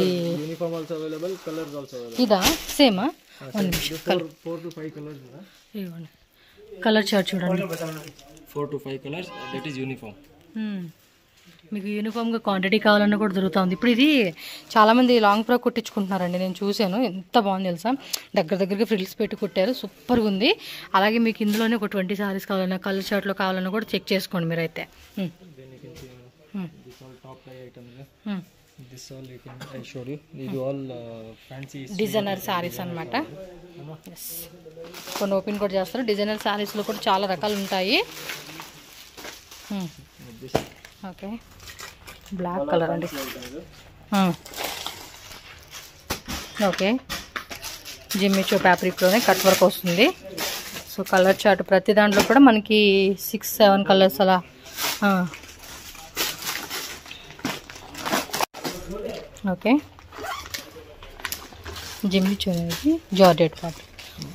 Uniform also available. Colors also available. ఇదా సేమా? 4 to 5 colors. ఇవ్వండి, కలర్ చార్ట్ చూడండి. 4 to 5 colors. That is uniform. మీకు యూనిఫామ్గా క్వాంటిటీ కావాలన్నా కూడా దొరుకుతుంది. ఇప్పుడు ఇది చాలామంది లాంగ్ ఫ్రాక్ కుట్టించుకుంటున్నారండి, నేను చూశాను. ఎంత బాగుంది తెలుసా, దగ్గరికి ఫ్రిల్స్ పెట్టి కుట్టారు, సూపర్గా ఉంది. అలాగే మీకు ఇందులోనే ఒక 20 సారీస్ కావాలన్నా, కలర్ షర్ట్లో కావాలన్నా కూడా చెక్ చేసుకోండి మీరైతే. డిజైనర్ సారీస్ అనమాట. కొన్ని ఓపెన్ కూడా చేస్తారు. డిజైనర్ సారీస్లో కూడా చాలా రకాలు ఉంటాయి. ఓకే, బ్లాక్ కలర్ అండి. ఓకే, జిమ్మిచో ఫ్యాబ్రిక్లోనే కట్ వర్క్ వస్తుంది. సో కలర్ చార్ట్ ప్రతి దాంట్లో కూడా మనకి 6-7 కలర్స్ అలా. ఓకే, జిమ్మిచో అనేది జార్జెట్ ఫ్యాబ్రిక్.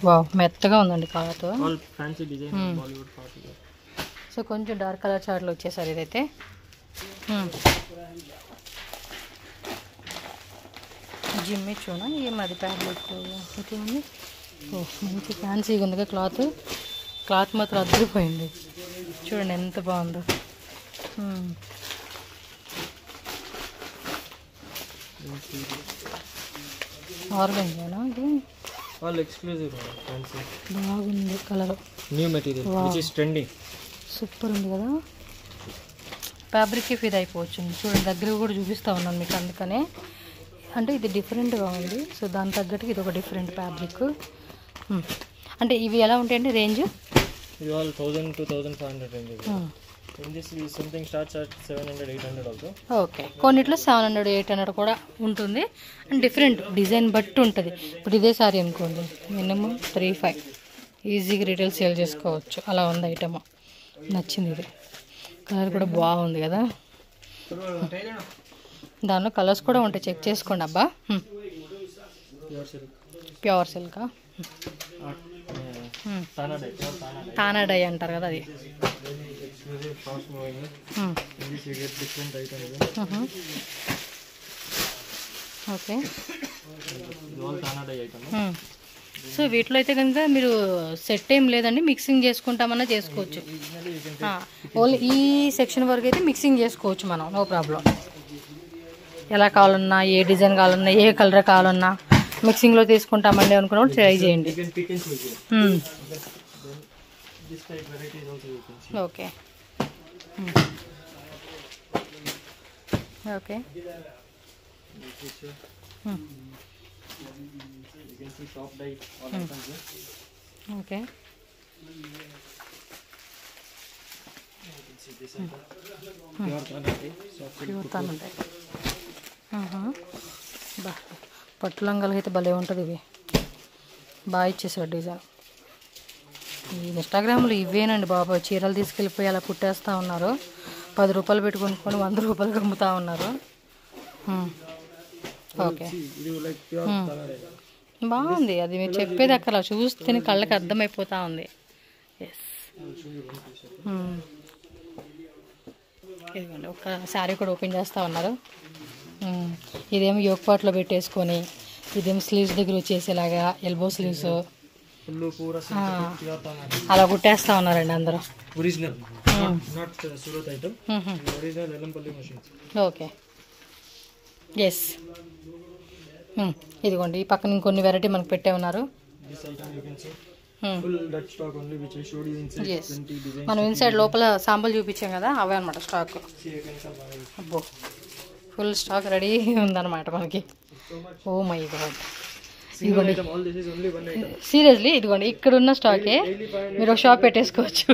వావ్, మెత్తగా ఉందండి క్లాత్. సో కొంచెం డార్క్ కలర్ చార్ట్లో వచ్చేసారు ఇదైతే. జిమ్మిచోనా ఏమది ఫ్యాబ్రిక్ ఇట్లా ఉంది. ఓ, మంచి ఫ్యాన్సీగా ఉందిగా క్లాత్. క్లాత్ మాత్రం అదిరిపోయింది, చూడండి ఎంత బాగుందో. ఆర్గంజానా ఇది? All exclusive. Fancy. బాగుంది colour. New material, which is trending. Super ఉంది కదా, ఫ్యాబ్రిక్కి ఫిదా అయిపోవచ్చు. చూడండి దగ్గర కూడా చూపిస్తూ ఉన్నాను మీకు, అందుకనే. అంటే ఇది డిఫరెంట్గా ఉంది, సో దాని తగ్గట్టుగా ఇది ఒక డిఫరెంట్ ఫ్యాబ్రిక్. అంటే ఇవి ఎలా ఉంటాయండి రేంజ్? ఇవి all 1000 to 1500 range. In this something starts at 700-800 also. Okay, కొన్నిట్లో 700-800 కూడా ఉంటుంది. అండ్ డిఫరెంట్ డిజైన్ బట్టి ఉంటుంది. ఇప్పుడు ఇదే సారీ అనుకోండి, మినిమం 3-5 ఈజీగా రీటైల్ సేల్ చేసుకోవచ్చు. అలా ఉంది ఐటమ్. నచ్చింది ఇది, కలర్ కూడా బాగుంది కదా. దానిలో కలర్స్ కూడా ఉంటాయి, చెక్ చేసుకోండి అబ్బా. ప్యూర్ సిల్కా, తానా డై అంటారు కదా అది. ఓకే, సో వీటిలో అయితే కనుక మీరు సెట్ ఏం లేదండి, మిక్సింగ్ చేసుకుంటామన్నా చేసుకోవచ్చు. ఓన్లీ ఈ సెక్షన్ వరకు అయితే మిక్సింగ్ చేసుకోవచ్చు మనం, నో ప్రాబ్లం. ఎలా కావాలన్నా, ఏ డిజైన్ కావాలన్నా, ఏ కలర్ కావాలన్నా మిక్సింగ్లో తీసుకుంటామండి అనుకున్న వాళ్ళు ట్రై చేయండి. Okay okay okay. ప్యూర్ తానండి. బా, పట్టు లంగాలు అయితే భలే ఉంటుంది. ఇవి బాగా ఇచ్చేసాడు డిజైన్. ఈ ఇన్స్టాగ్రామ్లో ఇవేనండి బాబు, చీరలు తీసుకెళ్ళిపోయి అలా కుట్టేస్తూ ఉన్నారు. 10 రూపాయలు పెట్టుకొని 100 రూపాయలకి అమ్ముతూ ఉన్నారు. ఓకే, బాగుంది. అది మీరు చెప్పేది అక్కడ చూస్తేనే కళ్ళకి అర్థమైపోతూ ఉంది. ఎస్, ఇదిగోండి ఒక శారీ కూడా ఓపెన్ చేస్తూ ఉన్నారు. ఇదేమో యోగ్ పాట్లో పెట్టేసుకొని, ఇదేమో స్లీవ్స్ దగ్గర వచ్చేసేలాగా ఎల్బో స్లీవ్స్ అలా కుట్టేస్తూ ఉన్నారండి అందరూ. Original, not Surat item, original Yellampalli machines. Okay, yes. ఇదిగోండి ఈ పక్కన ఇంకొన్ని వెరైటీ మనకు పెట్టే ఉన్నారు. మనం ఇన్సైడ్ లోపల శాంపుల్ చూపించాం కదా, అవే అనమాట స్టాక్. అబ్బో, ఫుల్ స్టాక్ రెడీ ఉందన్నమాట మనకి. ఓ మై గాడ్, ఇదిగోండి సీరియస్లీ ఇదిగోండి ఇక్కడ ఉన్న స్టాకే మీరు ఒక షాప్ పెట్టేసుకోవచ్చు.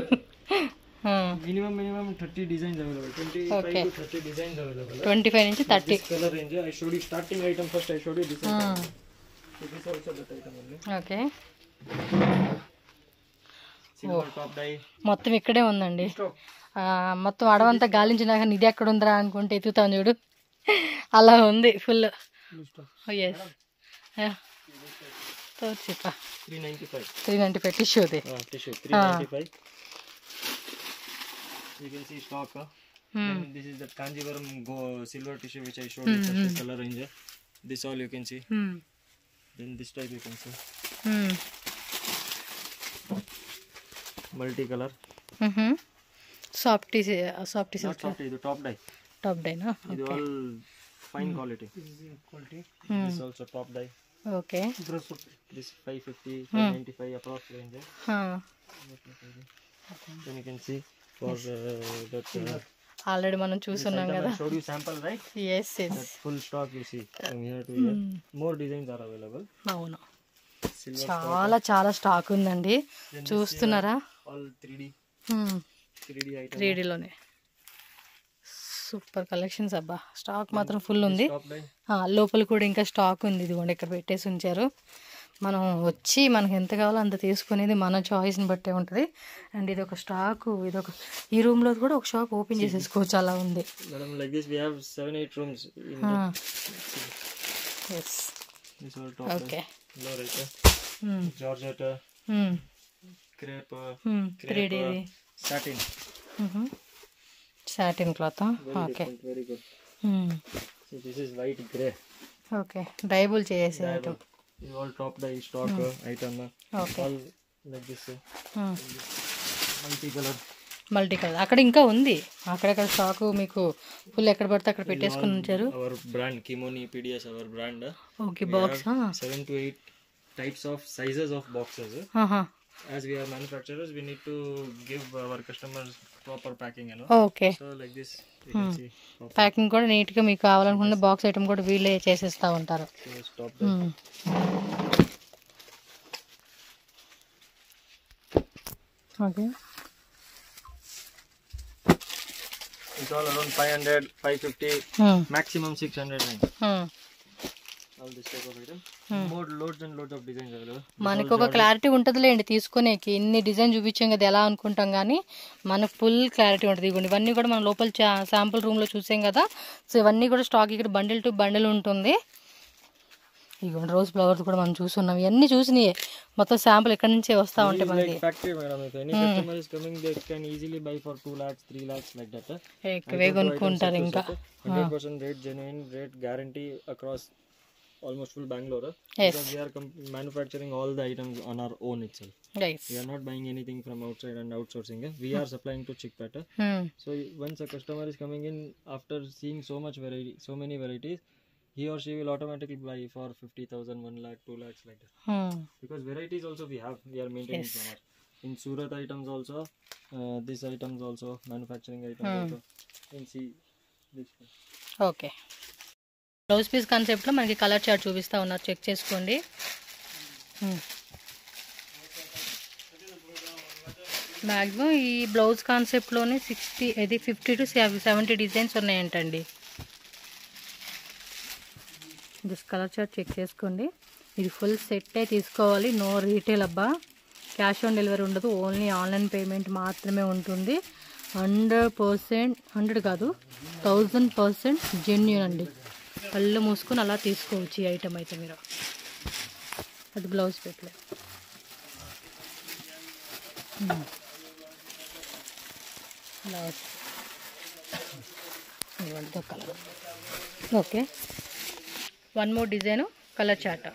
minimum 30 designs available, 25 Okay. to 30 designs available. 25 నుంచి 30. This color range, I showed you starting item first, I showed you this item. So this also that item only. Okay, Silver top dye. మొత్తం ఇక్కడే ఉందండి. Stock. మొత్తం అడవంతా గాలించినాక ఇది ఎక్కడ ఉందిరా అనుకుంటే ఎత్తుతాను చూడు, అలా ఉంది ఫుల్. ఎస్, చెప్పా 395 టిష్యూది. Tissue 395. You can see stock. Then this is the Kanjivaram silver tissue which I showed you first, the color range. This all you can see. Then this type you can see. Multicolor. Soft Not soft, this top dye. Top డైనా? This all fine quality. This also top dye. Okay, This 550, 595 approx range. Then you can see for that. Already మనం చూస్తున్నాం కదా. I showed you sample, right? Yes yes, That full stock you see from here to here. More designs are available. అవును, Silver చాలా స్టాక్ ఉందండి. చూస్తున్నారా? all 3D item. 3Dలోనే సూపర్ కలెక్షన్స్. అబ్బా, స్టాక్ మాత్రం ఫుల్ ఉంది. Top dye. లోపల కూడా ఇంకా స్టాక్ ఉంది. ఇదిగోండి ఇక్కడ పెట్టేసి ఉంచారు. మనం వచ్చి మనకి ఎంత కావాలో అంత తీసుకునేది మన చాయిస్ని బట్టే ఉంటుంది. అండ్ ఇది ఒక స్టాక్, ఈ రూమ్లో కూడా ఒక షాప్ ఓపెన్ చేసేసుకోవచ్చు, అలా ఉంది. Madam, like this we have 7-8 rooms in yes, this all top okay. dye. Loretta, Georgette, crepe, 3D satin. Satin cloth. Okay, Very good. So this is white grey. Okay, dyeable చేసే item. This is all top dye stock item. Okay, All like this. Multicolor. Multicolour. అక్కడ ఇంకా ఉంది, అక్కడక్కడ స్టాక్ మీకు ఫుల్ ఎక్కడ పడితే అక్కడ పెట్టేసుకుని ఉంచారు. Our brand Kimoni PDS, our brand. Okay, box. 7 to 8 types of sizes of boxes. As we are manufacturers, we need to give our customers proper packing, you know. Okay, So like this, you can see. Packing కూడా నీట్గా మీకు కావాలనుకున్న బాక్స్ ఐటమ్ కూడా వీళ్ళే చేసేస్తూ ఉంటారు. So stop there. Okay, It's all around 500, 550, maximum 600 range. All this type of item. More loads and loads of designs available. మనకు ఒక క్లారిటీ ఉంటుందిలేండి తీసుకునేకి. ఇన్ని డిజైన్ చూపించాం కదా ఎలా అనుకుంటాం, కానీ మనకు ఫుల్ క్లారిటీ ఉంటుంది. ఇవ్వండి, ఇవన్నీ కూడా మనం లోపల శాంపుల్ రూమ్లో చూసాం కదా. సో ఇవన్నీ కూడా స్టాక్ ఇక్కడ బండిల్ టు బండిల్ ఉంటుంది. ఇవ్వండి, రోజ్ ఫ్లవర్స్ కూడా మనం చూస్తున్నాం. ఇవన్నీ చూసినాయే, మొత్తం శాంపుల్ ఎక్కడి నుంచే వస్తూ ఉంటాయి మనకి. Factory, madam. If any customer is coming, they can easily buy for 2 lakhs, 3 lakhs like that. ఎక్కువే కొనుక్కుంటారు ఇంకా. 100% rate, genuine rate guarantee across almost full Bangalore. Yes. Because we are manufacturing all the items on our own itself. Right. We are not buying anything from outside and outsourcing. We are supplying to Chickpet. So once a customer is coming in after seeing so much variety, so many varieties, he or she will automatically buy for 50,000, 1 lakh, 2 lakhs like that. Because varieties also we are maintaining so much. In Surat items also, these items also, manufacturing items also. You can see this one. Okay, blouse piece కాన్సెప్ట్లో మనకి కలర్ చార్ట్ చూపిస్తూ ఉన్నారు, చెక్ చేసుకోండి. మ్యాక్సిమం ఈ బ్లౌజ్ కాన్సెప్ట్లోనే 50 to 70 డిజైన్స్ ఉన్నాయంటండి. దిస్ కలర్ చార్ట్ చెక్ చేసుకోండి. ఇది ఫుల్ సెట్టే తీసుకోవాలి, నో రీటైల్ అబ్బా. క్యాష్ ఆన్ డెలివరీ ఉండదు, ఓన్లీ ఆన్లైన్ పేమెంట్ మాత్రమే ఉంటుంది. 100%, 100 కాదు 1000% జెన్యూన్ అండి. కళ్ళు మూసుకొని అలా తీసుకోవచ్చు ఈ ఐటమ్ అయితే మీరు. అది బ్లౌజ్ పెట్టలేదు. Blouse colour. Okay, one more design colour chart.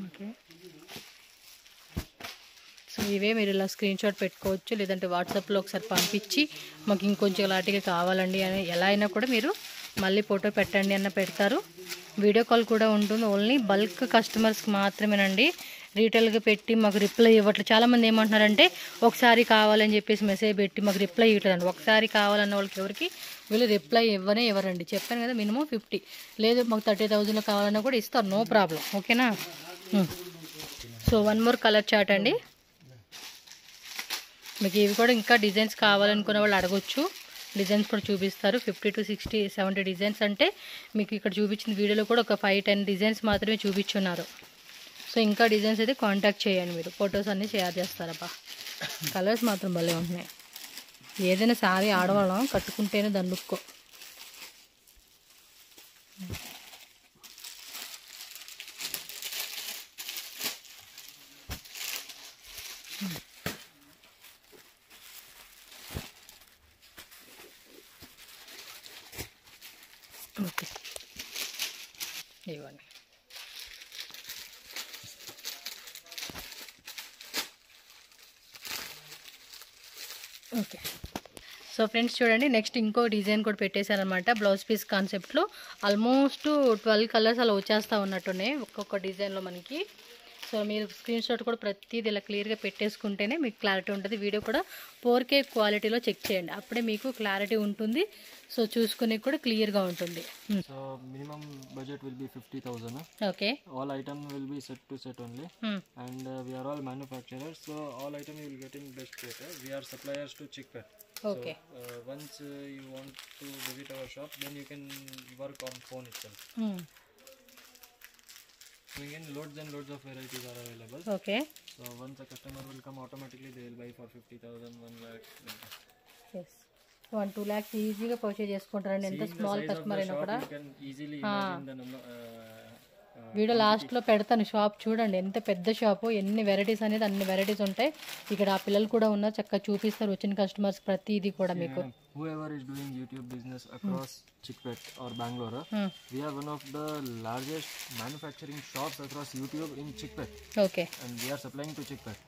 Okay, so ఇవే మీరు ఇలా స్క్రీన్ షాట్ పెట్టుకోవచ్చు, లేదంటే వాట్సాప్లో ఒకసారి పంపించి మాకు ఇంకొంచెం లాంటిగా కావాలండి అని ఎలా అయినా కూడా మీరు మళ్ళీ ఫోటో పెట్టండి అన్న పెడతారు. వీడియో కాల్ కూడా ఉంటుంది. ఓన్లీ బల్క్ కస్టమర్స్కి మాత్రమేనండి. రీటైల్గా పెట్టి మాకు రిప్లై ఇవ్వట్లేదు. చాలామంది ఏమంటున్నారంటే ఒకసారి కావాలని చెప్పేసి మెసేజ్ పెట్టి మాకు రిప్లై ఇవ్వట్లేదండి. ఒకసారి కావాలన్న వాళ్ళకి ఎవరికి వీళ్ళు రిప్లై ఇవ్వరండి. చెప్పాను కదా, మినిమం 50, లేదు మాకు 30,000లో కావాలన్నా కూడా ఇస్తారు, నో ప్రాబ్లం. ఓకేనా. So one more colour chart అండి. మీకు ఇవి కూడా ఇంకా డిజైన్స్ కావాలనుకునే వాళ్ళు అడగొచ్చు, డిజైన్స్ కూడా చూపిస్తారు. 50 to 60, 70 డిజైన్స్ అంటే మీకు ఇక్కడ చూపించిన వీడియోలో కూడా ఒక 5-10 డిజైన్స్ మాత్రమే చూపించున్నారు. సో ఇంకా డిజైన్స్ అయితే కాంటాక్ట్ చేయండి మీరు, ఫొటోస్ అన్నీ షేర్ చేస్తారబ్బా. కలర్స్ మాత్రం భలే ఉంటున్నాయి. ఏదైనా సారీ ఆడవాళ్ళం కట్టుకుంటేనే దాని లుక్. ఓకే, ఇవ్వండి. ఓకే, సో ఫ్రెండ్స్ చూడండి, నెక్స్ట్ ఇంకో డిజైన్ కూడా పెట్టేశారనమాట. బ్లౌజ్ పీస్ కాన్సెప్ట్లో ఆల్మోస్ట్ 12 కలర్స్ అలా వచ్చేస్తూ ఉన్నట్టున్నాయి ఒక్కొక్క డిజైన్లో మనకి. సో మీరు స్క్రీన్ షాట్ కూడా ప్రతిదీ ఇలా క్లియర్గా పెట్టేసుకుంటేనే మీకు క్లారిటీ ఉంటుంది. వీడియో కూడా 4K క్వాలిటీలో చెక్ చేయండి, అప్పుడే మీకు క్లారిటీ ఉంటుంది. సో చూసుకునే కూడా క్లియర్గా ఉంటుంది. So minimum budget will be 50,000. Okay, all item will be set to set only. And we are all manufacturers, so all item you will get in best rate. We are suppliers to Chickpet. Okay. So once you want to visit our shop, then you can work on phone itself. Again, loads and loads of varieties are available. Okay. So once a customer will come, automatically they will buy for 50,000, 1 lakh. Yes, 1-2 lakhs ఈజీగా పర్చేజ్ చేసుకుంటారండి. ఎంత స్మాల్ కస్టమర్ అయినా కూడా. You can easily imagine the number. Video లాస్ట్లో పెడతాను. షాప్ చూడండి ఎంత పెద్ద షాపు, ఎన్ని వెరైటీస్ అనేది అన్ని వెరైటీస్ ఉంటాయి. ఇక్కడ ఆ పిల్లలు కూడా ఉన్నారు, చక్కగా చూపిస్తారు వచ్చిన కస్టమర్స్ ప్రతిదీ కూడా మీకు. Whoever is doing YouTube business across Chickpet or Bangalore, we are one of the largest manufacturing shops across YouTube in Chickpet. Okay. And we are supplying to Chickpet.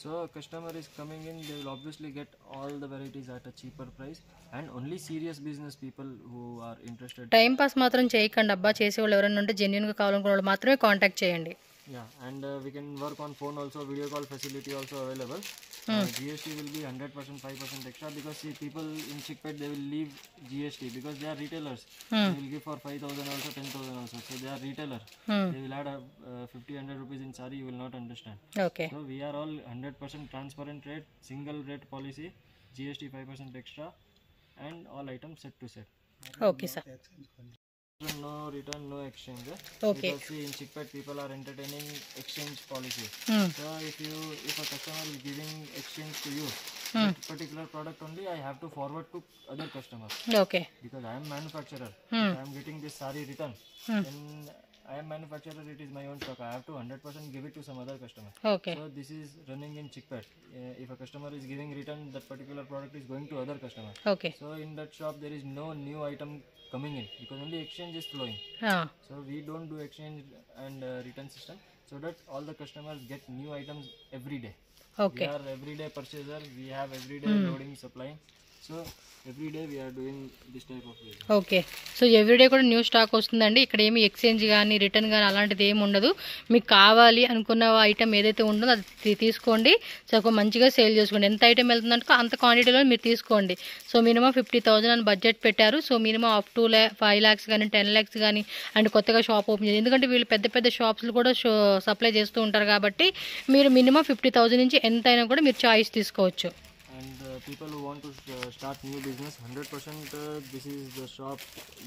So a customer is coming in, they will obviously get all the varieties at a cheaper price, and only serious business people who are interested. Time pass మాత్రం చేయకండి అబ్బా, చేసేవాళ్ళు ఎవరైనా ఉంటే జెన్యున్గా కావాలనుకున్న వాళ్ళు మాత్రమే కాంటాక్ట్ చేయండి. Yeah, and we can work on phone also, video call facility also available. GST will be 100%, 5% extra, because see, people in Chickpet, they will leave GST because they are retailers. They will give for 5,000 also, 10,000 also. So they are retailer. They will add 50-100 rupees in sari, you will not understand. Okay. So we are all 100% transparent rate, single rate policy, GST 5% extra, and all items set to set. Okay, sir. No return, no exchange. Okay. Because see, in Chickpet people are entertaining exchange policy. So if a customer is giving exchange to you, that particular product only I have to forward to other customers. Okay. Because I am manufacturer. If I am getting this sari return, then I am manufacturer, it is my own stock. I have to 100% give it to some other customer. Okay. So this is running in Chickpet. If a customer is giving return, that particular product is going to other customer. Okay. So in that shop there is no new item coming in, because only exchange is flowing. So we don't do exchange and return system, so that all the customers get new items every day. Okay. We are everyday purchaser, we have everyday loading, supplying. So every day we are doing this type of business. Okay, so everyday కూడా న్యూ స్టాక్ వస్తుందండి. ఇక్కడ ఏమి ఎక్స్చేంజ్ కానీ రిటర్న్ కానీ అలాంటిది ఏమి ఉండదు. మీకు కావాలి అనుకున్న ఐటమ్ ఏదైతే ఉంటుందో అది తీసుకోండి, సో మంచిగా సేల్ చేసుకోండి. ఎంత ఐటమ్ వెళ్తుందంటే అంత క్వాంటిటీలో మీరు తీసుకోండి. సో మినిమం 50,000 అని బడ్జెట్ పెట్టారు. So minimum up to 5 lakhs కానీ 10 lakhs కానీ, అండ్ కొత్తగా షాప్ ఓపెన్ చేయాలి. ఎందుకంటే వీళ్ళు పెద్ద పెద్ద షాప్స్లు కూడా సప్లై చేస్తూ ఉంటారు కాబట్టి మీరు మినిమం 50,000 నుంచి ఎంతైనా కూడా మీరు చాయిస్ తీసుకోవచ్చు. And people who want to start new business, 100% this is the shop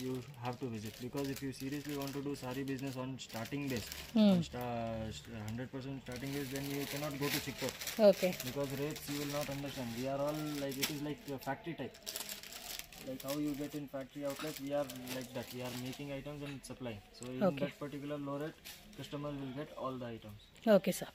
you have to visit, because if you seriously want to do sari business on starting base, on 100% starting base, then you cannot go to Chikkur, okay because rates you will not understand. We are all like, it is like factory type, like how you get in factory outlets. We are like that, we are making items and supplying. So in that particular low rate, customers will get all the items. Okay sir.